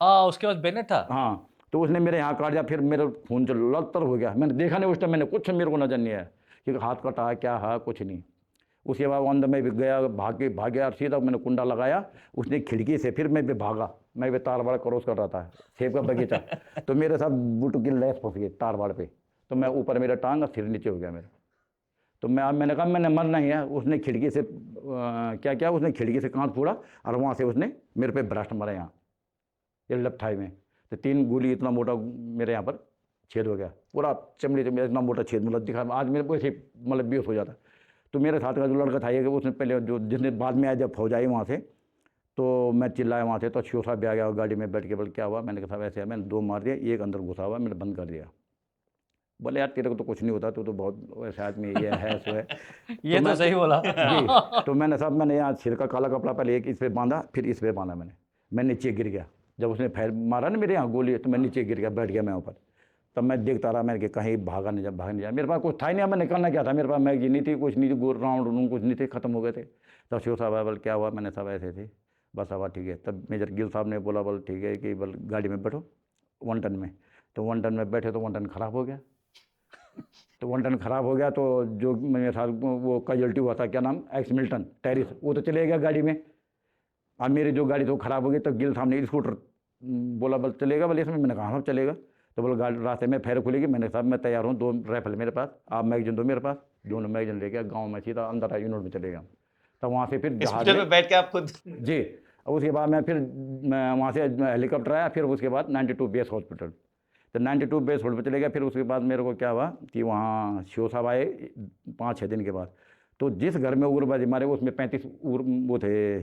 D: उसके बाद बेनेट था।
B: हाँ, तो उसने मेरे यहाँ काट दिया, फिर मेरा खून जो लतर हो गया। मैंने देखा नहीं उस टाइम, मैंने कुछ मेरे को नजर नहीं आया कि हाथ कटा है क्या है, कुछ नहीं। उसके बाद वो अंदर में भी गया, भाग गया, और सीधा मैंने कुंडा लगाया, उसने खिड़की से, फिर मैं भी भागा, मैं भी तारवाड़ क्रॉस कर रहा था, सेब का बगीचा, तो मेरे साथ बूट की लैस फंस गई तारवाड़ पे, तो मैं ऊपर, मेरा टांग और सिर नीचे हो गया मेरा। तो मैंने कहा मैंने मरना ही है। उसने खिड़की से क्या किया, उसने खिड़की से कांच फोड़ा और वहाँ से उसने मेरे पे ब्रस्ट मारा यहाँ, ये लेफ्ट थाई में, तो 3 गोली, इतना मोटा मेरे यहाँ पर छेद हो गया, पूरा चमड़ी से मेरा इतना मोटा छेद, मतलब दिखा आज मेरे को ऐसे मतलब बेहोश हो जाता। तो मेरे साथ का जो लड़का था ये, कि उसने पहले जो, जिसने बाद में आया जब फौज आई वहाँ से, तो मैं चिल्लाया वहाँ से, तो शिव साहब भी आ गया गाड़ी में बैठ के, बोल क्या हुआ, मैंने कहा साहब ऐसे है, मैंने 2 मार दिया, एक अंदर घुसा हुआ, मैंने बंद कर दिया। बोले यार तेरे को तो कुछ नहीं होता, तू तो बहुत वैसे आदमी ये है सो है।
D: ये तो
B: मैं
D: सही बोला।
B: जी, तो मैंने साहब, मैंने यहाँ सिर का काला कपड़ा पहले एक इस पे बांधा, फिर इस पे बांधा मैं नीचे गिर गया। जब उसने फायर मारा ना मेरे यहाँ गोली, तो मैं नीचे गिर गया, बैठ गया मैं ऊपर। तब मैं देखता रहा, मैंने कि कहीं भाग नहीं जा, मेरे पास कुछ था ही नहीं, मैं निकलना क्या था, मेरे पास मैगजीन नहीं थी, कुछ नहीं थी, गोल राउंड रूम कुछ नहीं थे, खत्म हो गए थे। तब शिव साहब आया, बोल क्या हुआ, मैंने साहब ऐसे थे, बस अब ठीक है। तब मेजर गिल साहब ने बोला, बोल ठीक है कि बोल गाड़ी में बैठो 1 टन में। तो 1 टन में बैठे तो 1 टन खराब हो गया। तो 1 टन खराब हो गया, तो जो मेरे साथ वो कैजुअल्टी हुआ था, क्या नाम, एक्स मिल्टन टेरिस, वो तो चले गया गाड़ी में। अब मेरी जो गाड़ी तो खराब हो गई, तब गिल साहब ने स्कूटर बोला, बोल चलेगा, बोले इसमें, मैंने कहा हाँ चलेगा। तो बोला गाड़ी रास्ते में फैर खुलेगी, मैंने साहब मैं तैयार हूँ, 2 राइफल मेरे पास, आप मैगजीन दो मेरे पास, दोनों मैगजीन लेके गाँव में सीधा अंदर यूनिट में चले गया। तब वहाँ से फिर जहाज
A: हॉस्पिटल में बैठ के आप खुद?
B: जी। और उसके बाद मैं फिर वहाँ से हेलीकॉप्टर आया, फिर उसके बाद 92 बेस हॉस्पिटल, तो 92 बेस हॉस्पिटल चले गया। फिर उसके बाद मेरे को क्या हुआ कि वहाँ शिव साहब आए 5-6 दिन के बाद। तो जिस घर में उग्रवादी मारे, उसमें 35 वो थे,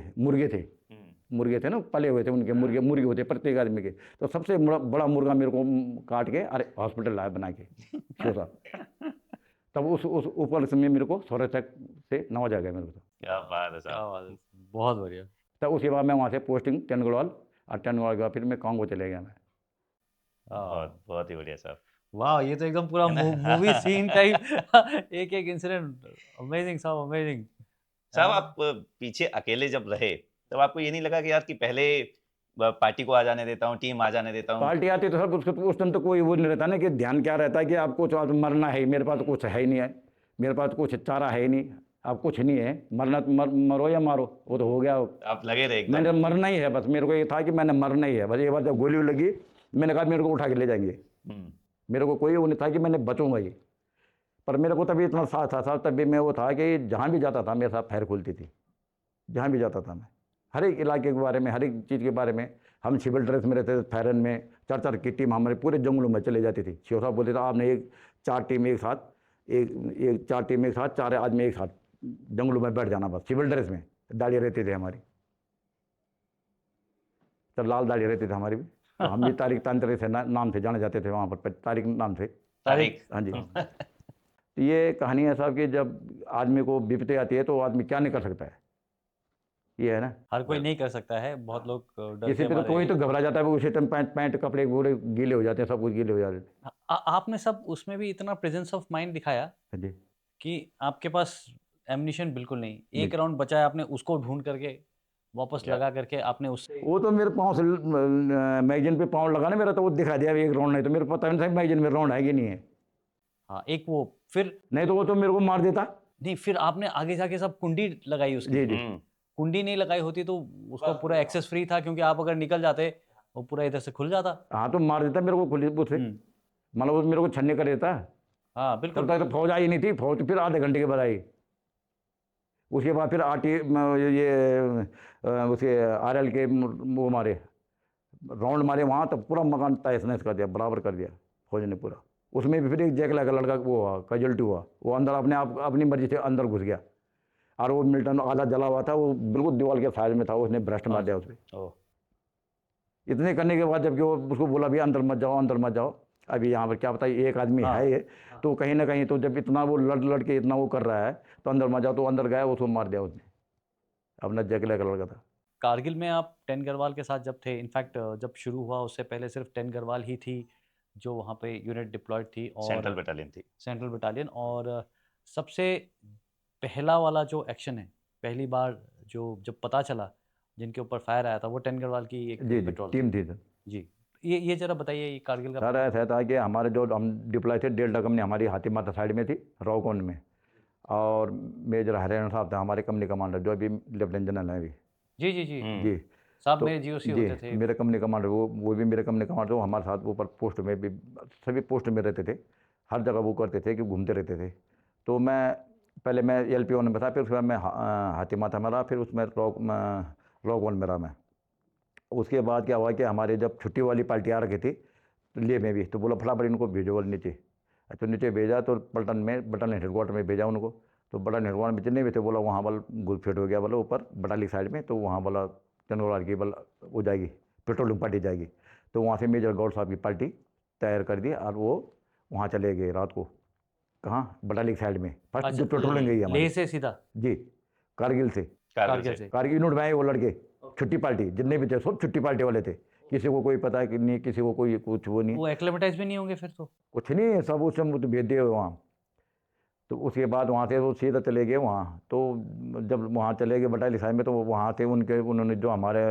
B: मुर्गे थे ना, पले हुए थे उनके, मुर्गे होते प्रत्येक आदमी के। तो सबसे बड़ा मुर्गा मेरे को काट के अरे हॉस्पिटल लाया बना के शिव साहब। तब उस ऊपर समय मेरे को सौरभ तक से नवाजा गया मेरे को।
A: क्या बात है साहब।
D: बहुत बढ़िया।
B: तब उसके बाद मैं वहाँ से पोस्टिंग टनगड़वाल, और टनगड़वाल के बाद फिर मैं कांगो चले गया मैं।
A: बहुत ही बढ़िया साहब।
D: वाह, ये तो एकदम पूरा मूवी सीन टाइप एक एक इंसिडेंट। अमेजिंग साहब, अमेजिंग।
A: साहब आप पीछे अकेले जब रहे, तब आपको ये नहीं लगा कि यार कि पहले पार्टी को आ जाने देता हूँ, टीम आ जाने देता हूँ?
B: पार्टी आती तो सर उस टाइम तो कोई वो नहीं रहता ना, कि ध्यान क्या रहता है कि आपको तो मरना है। मेरे पास तो कुछ है ही नहीं है, मेरे पास तो कुछ चारा है ही नहीं, अब कुछ नहीं है, मरना मरो या मारो, वो तो हो गया।
A: आप लगे रहे एकदम?
B: मैंने मरना ही है बस, मेरे को ये था कि मैंने मरना ही है बस। एक बार जब गोली लगी, मैंने कहा मेरे को उठा के ले जाएंगे, मेरे को कोई वो नहीं था कि मैंने बचूंगा ही। पर मेरे को तभी इतना साथ था साहब, तभी मैं वो था कि जहाँ भी जाता था मेरे साथ फैर खुलती थी, जहाँ भी जाता था मैं, हर एक इलाके के बारे में, हर एक चीज़ के बारे में। हम सिविल ड्रेस में रहते थे, फैरन में 4-4 की टीम हमारे पूरे जंगलों में चले जाती थी। शिव साहब बोलते थे आपने 4 टीम एक साथ, एक 4 टीम एक साथ, 4 आदमी एक साथ जंगलों में बैठ जाना बस, सिविल ड्रेस में। दाढ़ी रहती थी हमारी, तब लाल दाढ़ी रहती थी हमारी भी। तो हम भी तारिक तांत्रिक से नाम से जाने जाते थे वहाँ पर, तारिक नाम से।
A: तारिक?
B: हाँ जी। तो ये कहानी है साहब कि जब आदमी को विपत्ति आती है तो आदमी क्या नहीं कर सकता है, ये है ना।
D: हर कोई नहीं कर सकता है, बहुत लोग डर
B: इसी
D: के
B: पे तो कोई
D: मारे।
B: तो घबरा जाता है, उसी टाइम पैंट कपड़े पूरे गीले हो जाते हैं, सब कुछ गीले हो जाते हैं।
D: आपने सब उसमें भी इतना प्रेजेंस ऑफ माइंड दिखाया
B: हाँ जी।
D: कि आपके पास एम्युनिशन बिल्कुल नहीं, एक
B: नहीं।
D: राउंड बचा है, आपने उसको ढूंढ करके वापस लगा करके आपने उससे
B: वो तो मेरे पाँव से मैगजीन पे पाँव लगा ना मेरा, तो वो दिखा दिया एक राउंड, नहीं तो मेरे को पता नहीं था मैगजीन में राउंड है कि नहीं है।
D: हाँ, एक वो फिर
B: नहीं तो वो तो मेरे को मार देता।
D: नहीं, फिर आपने आगे जाके सब कुंडी लगाई उसकी।
B: जी जी
D: कुंडी नहीं लगाई होती तो उसका पूरा एक्सेस फ्री था, क्योंकि आप अगर निकल जाते वो पूरा इधर से खुल जाता।
B: हाँ, तो मार देता मेरे को खुली उससे, मतलब वो मेरे को छन्ने कर देता।
D: हाँ
B: तब
D: बिल्कुल।
B: तक तो फौज आई नहीं थी, फौज तो फिर आधे घंटे के बाद आई। उसके बाद फिर उसके RL के वो मारे, राउंड मारे वहाँ, तो पूरा मकान तहस नहस कर दिया, बराबर कर दिया फौज ने पूरा। उसमें भी फिर एक जैकला का लड़का वो हुआ, कैजुअल्टी हुआ, वो अंदर अपने आप अपनी मर्जी से अंदर घुस गया, और वो मिल्टन आधा जला हुआ था, वो बिल्कुल दीवार के साइड में था, उसने ब्रस्ट मार दिया उसमें।
A: ओह,
B: इतने करने के बाद जबकि वो उसको बोला भी अंदर मत जाओ, अंदर मत जाओ, अभी यहाँ पर क्या पता एक आदमी है ये, तो कहीं ना कहीं तो जब इतना वो लड़ के इतना वो कर रहा है तो अंदर मत जाओ, तो अंदर गया, उसको मार दिया उसने, अपना जैकला का लड़का था।
D: कारगिल में आप 10 गढ़वाल के साथ जब थे, इनफैक्ट जब शुरू हुआ उससे पहले सिर्फ 10 गढ़वाल ही थी जो वहाँ पे यूनिट डिप्लॉयड थी, और
A: सेंट्रल बटालियन थी।
D: Central battalion. और सबसे पहला वाला जो एक्शन है, पहली बार जो जब पता चला जिनके ऊपर फायर आया था, वो 10 गढ़वाल की एक
B: जी जी
D: पेट्रोल
B: टीम थी सर।
D: जी, ये जरा बताइए ये कारगिल का।
B: सर ऐसा था कि हमारे जो हम डिप्लॉय थे, डेल्टा कंपनी हमारी हाथी माता साइड में थी, रॉकॉन में, और मेजर हरियाणा साहब थे हमारे कंपनी कमांडर, जो अभी लेफ्टिनेंट जनरल हैं अभी।
D: जी जी जी
B: जी
D: साहब,
B: तो
D: मेरे जीओसी
B: जी
D: होते थे।
B: मेरे कंपनी कमांडर, वो भी मेरे कंपनी कमांडर, वो हमारे साथ ऊपर पोस्ट में भी, सभी पोस्ट में रहते थे, हर जगह वो करते थे कि घूमते रहते थे। तो मैं पहले मैं LPO में था, फिर उसके बाद मैं हाथी माथा में रहा, फिर उसमें रॉक वन में रहा मैं। उसके बाद क्या हुआ कि हमारे जब छुट्टी वाली पार्टी आ रखी थी तो लिए में भी, तो बोला फटाफट इनको भेजो बोल नीचे। तो नीचे भेजा, तो पलटन में बटालियन हेडक्वार्टर में भेजा उनको। तो बटालियन हेडक्वार्टर में जितने भी थे, बोला वहाँ बल घुसपैठ हो गया, बोला ऊपर बटाली साइड में, तो वहाँ बोला चंद्रवाल की बल हो जाएगी, पेट्रोलिंग पार्टी जाएगी। तो वहाँ से मेजर गौड़ साहब की पार्टी तैयार कर दी, और वो वहाँ चले गए रात को। कहाँ? बटाली साइड में फर्स्ट जो पेट्रोलिंग गई
D: लेह
B: हमारी
D: से सीधा
B: जी, कारगिल से।
A: कारगिल से।
B: कारगिल यूनिट में आए वो लड़के, छुट्टी पार्टी जितने भी थे सब छुट्टी पार्टी वाले थे, किसी को कोई पता है कि नहीं, किसी को कोई कुछ वो नहीं,
D: वो एक्लेमेटाइज भी नहीं होंगे फिर तो।
B: कुछ नहीं, सब उस समय तो भेज दिए वहाँ। तो उसके बाद वहाँ से वो सीधा चले गए वहाँ। तो जब वहाँ चले गए बटाली साहब में, तो वहाँ से उन्होंने जो हमारे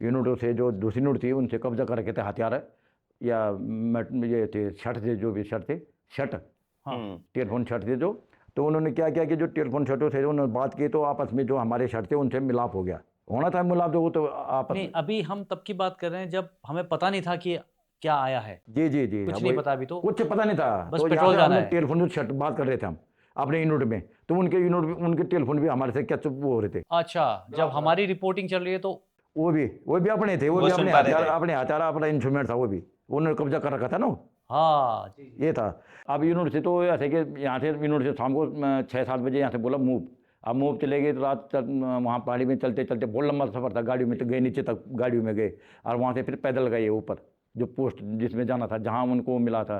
B: यूनिटों से जो दूसरी यूनिट थी उनसे कब्जा कर रखे थे हथियार, या ये थे शर्ट थे, जो भी शर्ट थे, शर्ट टेलीफोन शर्ट थे जो। तो उन्होंने क्या किया कि जो टेलीफोन शर्टों थे उन्होंने बात की, तो आपस में जो हमारे शर्ट थे उनसे मिलाप हो गया, होना था मिलाप, जो वो तो आपस
D: नहीं,
B: में।
D: अभी हम तब की बात कर रहे हैं जब हमें पता नहीं था कि क्या आया है,
B: जी जी जी,
D: कुछ
B: हाँ,
D: नहीं
B: वही-
D: पता अभी तो।
B: कुछ पता नहीं था,
D: बस
B: तो
D: पेट्रोल
B: यहाँ से
D: जाना
B: हमने
D: है।
B: टेलीफोन शर्ट बात कर रहे थे हम अपने यूनिट में, तो उनके यूनिट भी, उनके टेलीफोन भी हमारे से क्या चुप वो हो रहे थे।
D: अच्छा, जब हमारी रिपोर्टिंग चल रही है तो
B: वो भी अपने थे, वो
A: वो
B: भी
A: सुन
B: अपने
A: पा रहे
B: हथियार,
A: थे।
B: अपने हथियार, अपना इंस्ट्रूमेंट था, वो भी उन्होंने कब्जा कर रखा था ना।
D: हाँ
B: ये था। अब यूनिट से तो ऐसे कि यहाँ से यूनिट से शाम को 6-7 बजे यहाँ से बोला मूव। अब मूव चले गए, तो रात वहाँ पहाड़ी में चलते चलते बहुत लंबा सफ़र था, गाड़ी में तो गए नीचे तक, गाड़ी में गए, और वहाँ से फिर पैदल गए ऊपर जो पोस्ट जिसमें जाना था, जहाँ उनको मिला था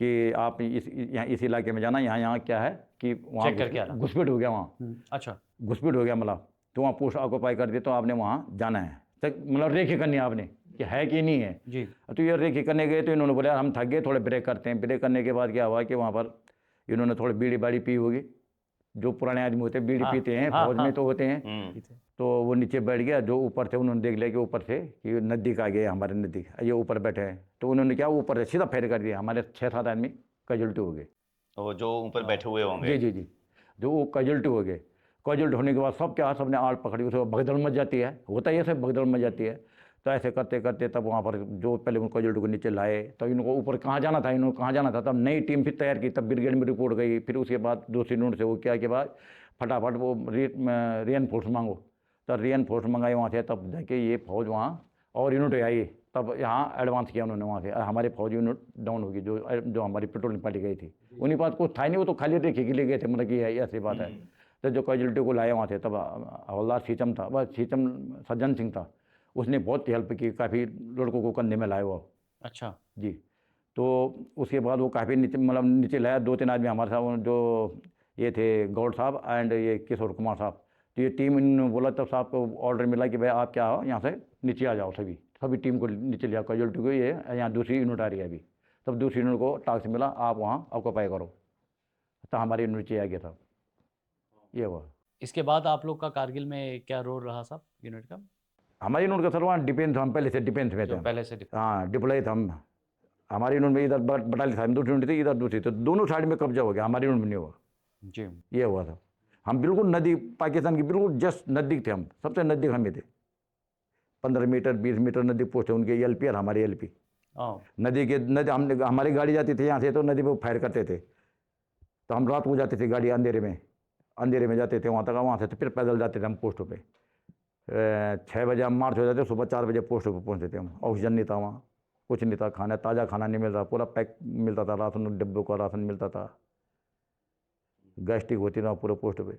B: कि आप इस इलाके में जाना, यहाँ क्या है कि वहाँ
D: चेक करके आना।
B: घुसपैठ हो गया वहाँ,
D: अच्छा
B: घुसपैठ हो गया, मतलब तो वहाँ पोस्ट ऑक्यूपाई कर दी, तो आपने वहाँ जाना है, मतलब रेखी करनी है आपने कि है कि नहीं है।
D: जी।
B: तो ये रेखी करने गए, तो इन्होंने बोला यार हम थक गए, थोड़े ब्रेक करते हैं। ब्रेक करने के बाद क्या हुआ कि वहाँ पर इन्होंने थोड़ी बीड़ी बाड़ी पी होगी, जो पुराने आदमी होते हैं बीड़ी
D: हाँ,
B: पीते हैं,
D: हाँ,
B: फौज में
D: हाँ।
B: तो होते हैं। तो वो नीचे बैठ गया, जो ऊपर थे उन्होंने देख लिया कि ऊपर से कि नज़दीक आ गए हमारे, नज़दीक ये ऊपर बैठे हैं, तो उन्होंने क्या ऊपर से सीधा फेर कर दिया, हमारे 6-7 आदमी कैजुअल्टी हो गए।
A: वो जो ऊपर बैठे हुए होंगे।
B: जी जी जी, जो वो कैजुअल्टी हो गए। कैजुअल्टी होने के बाद सब क्या, सबने आड़ पकड़ी, उसे भगदड़ मच जाती है, होता ही ऐसे भगदड़ मच जाती है। तो ऐसे करते करते तब वहाँ पर जो पहले उन कैजुअल्टी को नीचे लाए, तो इनको ऊपर कहाँ जाना था, इनको कहाँ जाना था, तब नई टीम फिर तैयार की, तब ब्रिगेड में रिपोर्ट गई। फिर उसके बाद दूसरी यूनिट से वो क्या के बाद फटाफट वो री एनफोर्स मांगो, तब री एनफोर्स मंगाई वहाँ से, तब जाके ये फौज वहाँ और यूनिट आई, तब यहाँ एडवांस किया उन्होंने वहाँ से, हमारे फौज यूनिट डाउन होगी, जो हमारी पेट्रोलिंग पार्टी गई थी। उन्हीं बात कुछ था ही नहीं, वो तो खाली रेखे के लिए गए थे, मतलब कि ऐसी बात है। तो जो कैजुअल्टी को लाया वहाँ से, तब हवलदार सीचम था, बस सीचम सज्जन सिंह था, उसने बहुत हेल्प की, काफ़ी लड़कों को कंधे में लाया वो।
D: अच्छा
B: जी, तो उसके बाद वो काफ़ी नीचे, मतलब नीचे लाया, 2-3 आदमी हमारे साथ, जो ये थे गौड़ साहब एंड ये किशोर कुमार साहब। तो ये टीम इन्होंने बोला, तब साहब को ऑर्डर मिला कि भाई आप क्या हो, यहाँ से नीचे आ जाओ, सभी टीम को नीचे लिया, कैजुअल्टी को, ये यहाँ दूसरी यूनिट आ रही है अभी। तब दूसरी यूनिट को टास्क मिला, आप वहाँ ऑक्यूपाई करो, तो हमारी यूनिट नीचे आ गया था, ये हुआ।
D: इसके बाद आप लोग का कारगिल में क्या रोल रहा साहब यूनिट का?
B: हमारी यूनिट का सर वहाँ डिफेंस, हम पहले से डिफेंस में थे,
D: जो पहले से
B: हाँ डिप्लॉय था हम। हमारी यूनिट में इधर बटाली साहब दूसरी यूनिट थी, इधर दूसरी, तो दोनों साइड में कब्जा हो गया, हमारी यूनिट में नहीं हुआ।
D: जी।
B: ये हुआ था। हम बिल्कुल नदी, पाकिस्तान की बिल्कुल जस्ट नज़दीक थे, हम सबसे नज़दीक हम ही थे। 15 मीटर 20 मीटर नदी पोस्ट है उनके एलपी और हमारे एलपी।
D: ओह!
B: नदी के नदी हम हमारी गाड़ी जाती थी यहाँ से, तो नदी पे वो फायर करते थे। तो हम रात को जाते थे गाड़ी अंधेरे में जाते थे वहाँ तक, वहाँ से तो फिर पैदल जाते थे हम पोस्टों पे। 6 बजे हम मार्च हो जाते, सुबह 4 बजे पोस्टों पे पहुँचते थे हम। ऑक्सीजन नहीं था वहाँ, कुछ नहीं था, खाना ताज़ा खाना नहीं मिल रहा, पूरा पैक मिलता था, राशन डिब्बों का राशन मिलता था, गैस्ट्रिक होती था पूरे पोस्ट पे।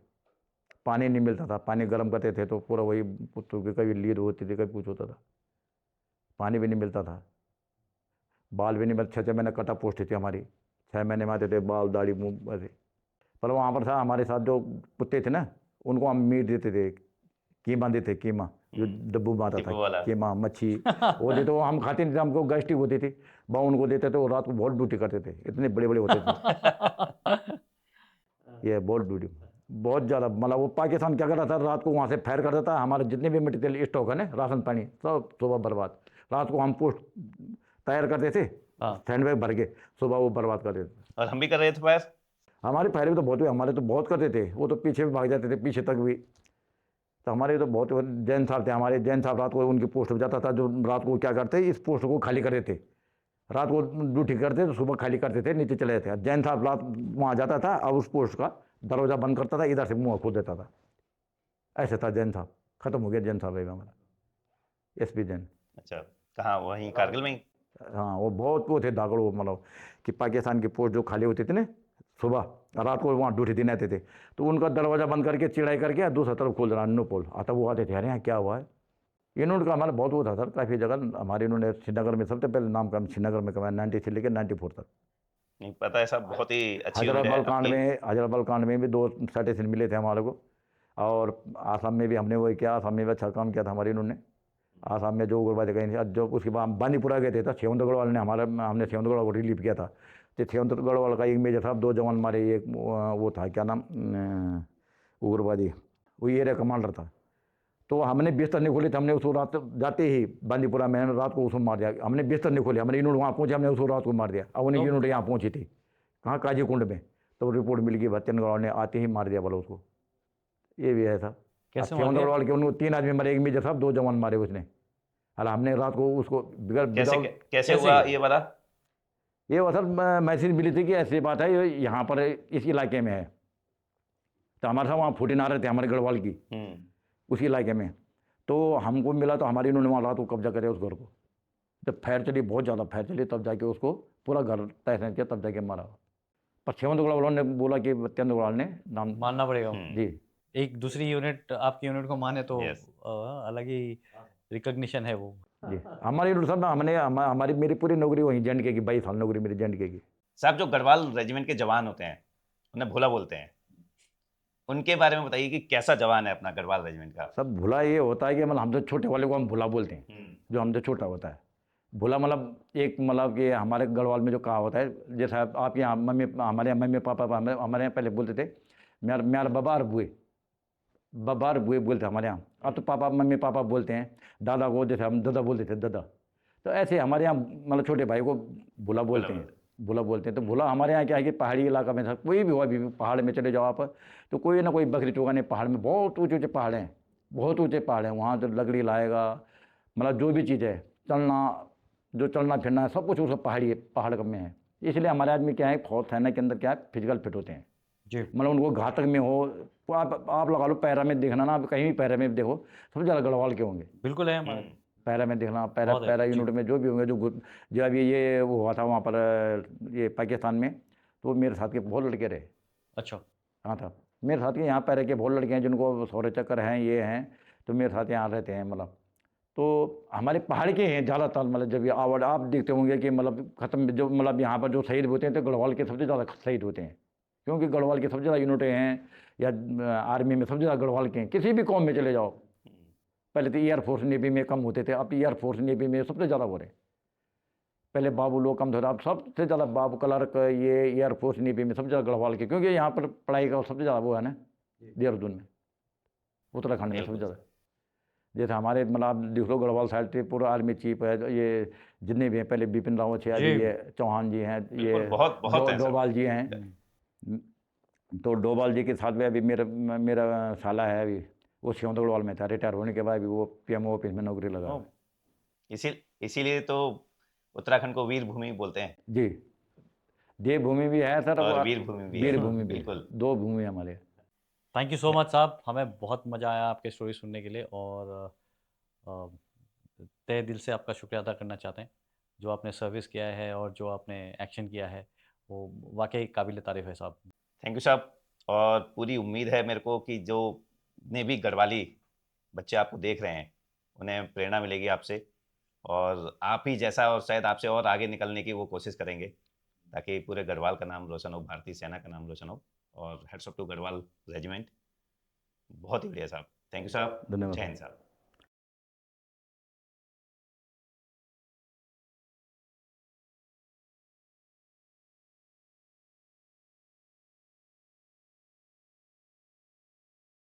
B: पानी नहीं मिलता था, पानी गर्म करते थे तो पूरा वही पुत्तों की कभी लीड होती थी, कभी कुछ होता था, पानी भी नहीं मिलता था, बाल भी नहीं मिलता। 6 महीने कटा पोस्ट थी हमारी, 6 महीने में आते थे बाल दाढ़ी मुँह ऐसे। पर वहाँ पर था हमारे साथ जो कुत्ते थे ना, उनको हम मीट देते थे, कीमा देते, कीमा जो डब्बू में आता था,
A: डिब्बू वाला।
B: कीमा मच्छी वो देते, वो हम खाते नहीं थे, हमको गैस्ट्रिक होती थी, वो उनको देते थे, वो रात को बहुत ड्यूटी करते थे, इतने बड़े बड़े होते थे। ये बहुत ड्यूटी, बहुत ज़्यादा, मतलब वो पाकिस्तान क्या कर रहा था, रात को वहाँ से फायर कर देता था, हमारे जितने भी मटेरियल स्टॉक है ना, राशन पानी सब सुबह बर्बाद। रात को हम पोस्ट तैयार करते थे,
D: हाँ।
B: सैंडबैग भर के, सुबह वो बर्बाद कर देते थे।
A: और हम भी कर रहे थे फायर।
B: हमारे फायर भी तो बहुत हुए, हमारे तो बहुत करते थे, वो तो पीछे भी भाग जाते थे, पीछे तक भी। तो हमारे तो बहुत, जैन साहब थे हमारे, जैन साहब रात को उनकी पोस्ट पर जाता था, जो रात को क्या करते, इस पोस्ट को खाली कर देते, रात को ड्यूटी करते तो सुबह खाली करते थे, नीचे चले जाते। जैन साहब रात वहाँ जाता था और उस पोस्ट का दरवाज़ा बंद करता था, इधर से मुँह खोल देता था, ऐसे था जैन साहब। ख़त्म हो गया जैन साहब है हमारा, एसपी जैन।
A: अच्छा, कहाँ, वहीं कारगिल में ही?
B: हाँ, वो बहुत वो थे दागड़, वो मतलब कि पाकिस्तान की पोस्ट जो खाली होती थी ना, सुबह रात को वहाँ ड्यूटी दिन आते थे, तो उनका दरवाज़ा बंद करके चिड़ाई करके दूसरा तरफ खोल देना, अन्नू पोल आता, वो आते थे, अरे यहाँ क्या हुआ है। इन्होंने का हमारा बहुत वो था सर, काफ़ी जगह हमारे, इन्होंने श्रीनगर में सबसे पहले नाम काम श्रीनगर में कमाया, 93 से लेकर 94 तक।
A: नहीं पता है साहब, बहुत ही अच्छी यूनिट है
B: हैदराबाद कांड
A: आपकी।
B: में, हैदराबाद कांड में भी 2 साइटेशन मिले थे हमारे को, और आसाम में भी हमने वही किया, आसाम में भी अच्छा काम किया था हमारे इन्होंने। आसाम में जो उग्रवादी गए थे, जो उसके बाद बांदीपुरा गए थे, तो छेवंत गढ़वाल ने हमने छेवंत गढ़वाल को रिलीफ किया था। तो छेवंत गढ़वाल का एक मेजर था, 2 जवान मारे, एक वो था क्या नाम, उग्रवादी, वो एरिया कमांडर था। तो हमने बिस्तर नहीं खोली, तो हमने उसको रात जाते ही बांदीपुरा में रात को उसको मार दिया। हमने बिस्तर नहीं खोली, हमारे यूनिट वहाँ पहुँचे, हमने उसको रात को मार दिया। अब उन्हें यूनिट यहाँ पहुँची थी, कहाँ, काजीकुंड में। तो रिपोर्ट मिल गई, भत्तन गढ़वाल ने आते ही मार दिया बोला उसको। ये भी है था।
D: कैसे मार
B: छेवंत
D: दिया?
B: गढ़वाल के उनको 3 आदमी मारे, एक मेजर साहब, 2 जवान मारे उसने। हालांकि हमने रात को उसको बिगड़
A: कैसे
B: विदाउट,
A: कैसे
D: कैसे?
A: हुआ ये बता।
B: ये असल मैसेज मिली थी कि ऐसी बात है, ये यहाँ पर इस इलाके में है। तो हमारे साथ वहाँ फूटिन आ रहे थे हमारे गढ़वाल की, उसी इलाके में। तो हमको मिला, तो हमारी इन्होंने वहाँ रात को कब्जा करे उस घर को। जब फायर चली, बहुत ज़्यादा फायर चली, तब जाके उसको पूरा घर तहस किया, तब जाके मारा। पर छेवंत गढ़वाल ने बोला कि त्यंत गढ़वाल ने नाम,
D: मानना पड़ेगा।
B: जी।
D: एक दूसरी यूनिट आपकी यूनिट को माने तो
A: Yes.
D: अलग ही रिकॉग्निशन है वो।
B: जी, हमारी यूनिट साहब, हमारी मेरी पूरी नौकरी वहीं JNK की, 22 साल नौकरी मेरी JNK की।
A: साहब, जो गढ़वाल रेजिमेंट के जवान होते हैं, उन्हें भोला बोलते हैं, उनके बारे में बताइए कि कैसा जवान है अपना गढ़वाल रेजिमेंट का।
B: सब भुला ये होता है कि मतलब हमसे छोटे वाले को हम भुला बोलते हैं, जो हमसे छोटा होता है। भुला मतलब एक, मतलब कि हमारे गढ़वाल में जो कहा होता है, जैसा आप यहाँ मम्मी, हमारे यहाँ मम्मी पापा हमारे यहाँ पहले बोलते थे मेरा बबार बुए, बबार बुए बोलते हमारे यहाँ। अब तो पापा मम्मी पापा बोलते हैं, दादा को जैसे हम दादा बोलते थे, दादा। तो ऐसे हमारे यहाँ मतलब छोटे भाई को भुला बोलते हैं, भुला बोलते हैं। तो भुला हमारे यहाँ क्या है कि पहाड़ी इलाका में था, कोई भी हो, अभी भी पहाड़ में चले जाओ आप, तो कोई ना कोई बकरी चौगाने पहाड़ में, बहुत ऊँचे ऊँचे पहाड़ हैं, बहुत ऊँचे पहाड़ हैं, वहाँ तो लकड़ी लाएगा, मतलब जो भी चीज़ है, जो चलना फिरना है, सब कुछ उसका पहाड़ में है। इसलिए हमारे आदमी क्या है, फौज सेना के अंदर क्या है, फिजिकल फिट होते हैं
D: जी।
B: मतलब उनको घातक में हो, तो आप लगा लो पैरा में देखना ना, आप कहीं भी पैरा में देखो, सबसे ज़्यादा गढ़वाल के होंगे।
D: बिल्कुल है हमारे।
B: पैरा में देखना,
D: बहुत है,
B: पैरा
D: जी।
B: यूनिट में जो भी होंगे, जो अभी ये वो हुआ था वहाँ पर ये पाकिस्तान में, तो मेरे साथ के बहुत लड़के रहे।
D: अच्छा।
B: हाँ था, मेरे साथ के यहाँ पैरा के बहुत लड़के हैं, जिनको सौरे चक्कर हैं, ये हैं, तो मेरे साथ यहाँ रहते हैं मतलब। तो हमारे पहाड़ के हैं ज़्यादातर, मतलब जब ये आवड़ आप देखते होंगे कि मतलब ख़त्म, जो मतलब यहाँ पर जो शहीद होते हैं, तो गढ़वाल के सबसे ज़्यादा शहीद होते हैं, क्योंकि गढ़वाल की सबसे ज़्यादा यूनिटें हैं, या आर्मी में सबसे ज़्यादा गढ़वाल के हैं। किसी भी कौम में चले जाओ, पहले तो एयरफोर्स नेवी में कम होते थे, अब एयरफोर्स नेवी में सबसे ज़्यादा हो रहे हैं। पहले बाबू लोग कम थे, अब सबसे ज़्यादा बाबू क्लर्क, ये एयरफोर्स नेवी में सबसे ज़्यादा गढ़वाल के, क्योंकि यहाँ पर पढ़ाई का सबसे ज़्यादा वो है ना, देहरादून में, उत्तराखंड में सबसे ज़्यादा। जैसे हमारे मतलब आप देख लो गढ़वाल साइड से पूरा आर्मी चीफ है, ये जितने भी हैं, पहले बिपिन रावत है, अभी ये चौहान जी हैं, ये
A: बहुत बहुत हैं सब।
B: डोभाल जी हैं, तो डोभाल जी के साथ भी अभी मेरा मेरा साला है अभी, वो सियोंद गढ़वाल में था, रिटायर होने के बाद भी वो पीएमओ ऑफिस में नौकरी लगा
D: ओ,
B: है।
A: इसीलिए तो उत्तराखंड को वीर भूमि बोलते हैं
B: जी, देवभूमि भी है सर,
A: और
B: वो
A: वीर भूमि भी है।
B: वीर भूमि भी है,
A: बिल्कुल।
B: 2 भूमि है हमारे।
D: थैंक यू सो मच साहब, हमें बहुत मज़ा आया आपके स्टोरी सुनने के लिए, और अ, तहे दिल से आपका शुक्रिया अदा करना चाहते हैं। जो आपने सर्विस किया है और जो आपने एक्शन किया है वो वाकई काबिल तारीफ़ है साहब।
A: थैंक यू साहब। और पूरी उम्मीद है मेरे को कि जो ने भी गढ़वाली बच्चे आपको देख रहे हैं उन्हें प्रेरणा मिलेगी आपसे, और आप ही जैसा और शायद आपसे और आगे निकलने की वो कोशिश करेंगे, ताकि पूरे गढ़वाल का नाम रोशन हो, भारतीय सेना का नाम रोशन हो। और heads off to Garhwal regiment. बहुत ही बढ़िया साहब, थैंक यू साहब,
B: धन्यवाद
A: जय
B: साहब।
A: हिंद साहब।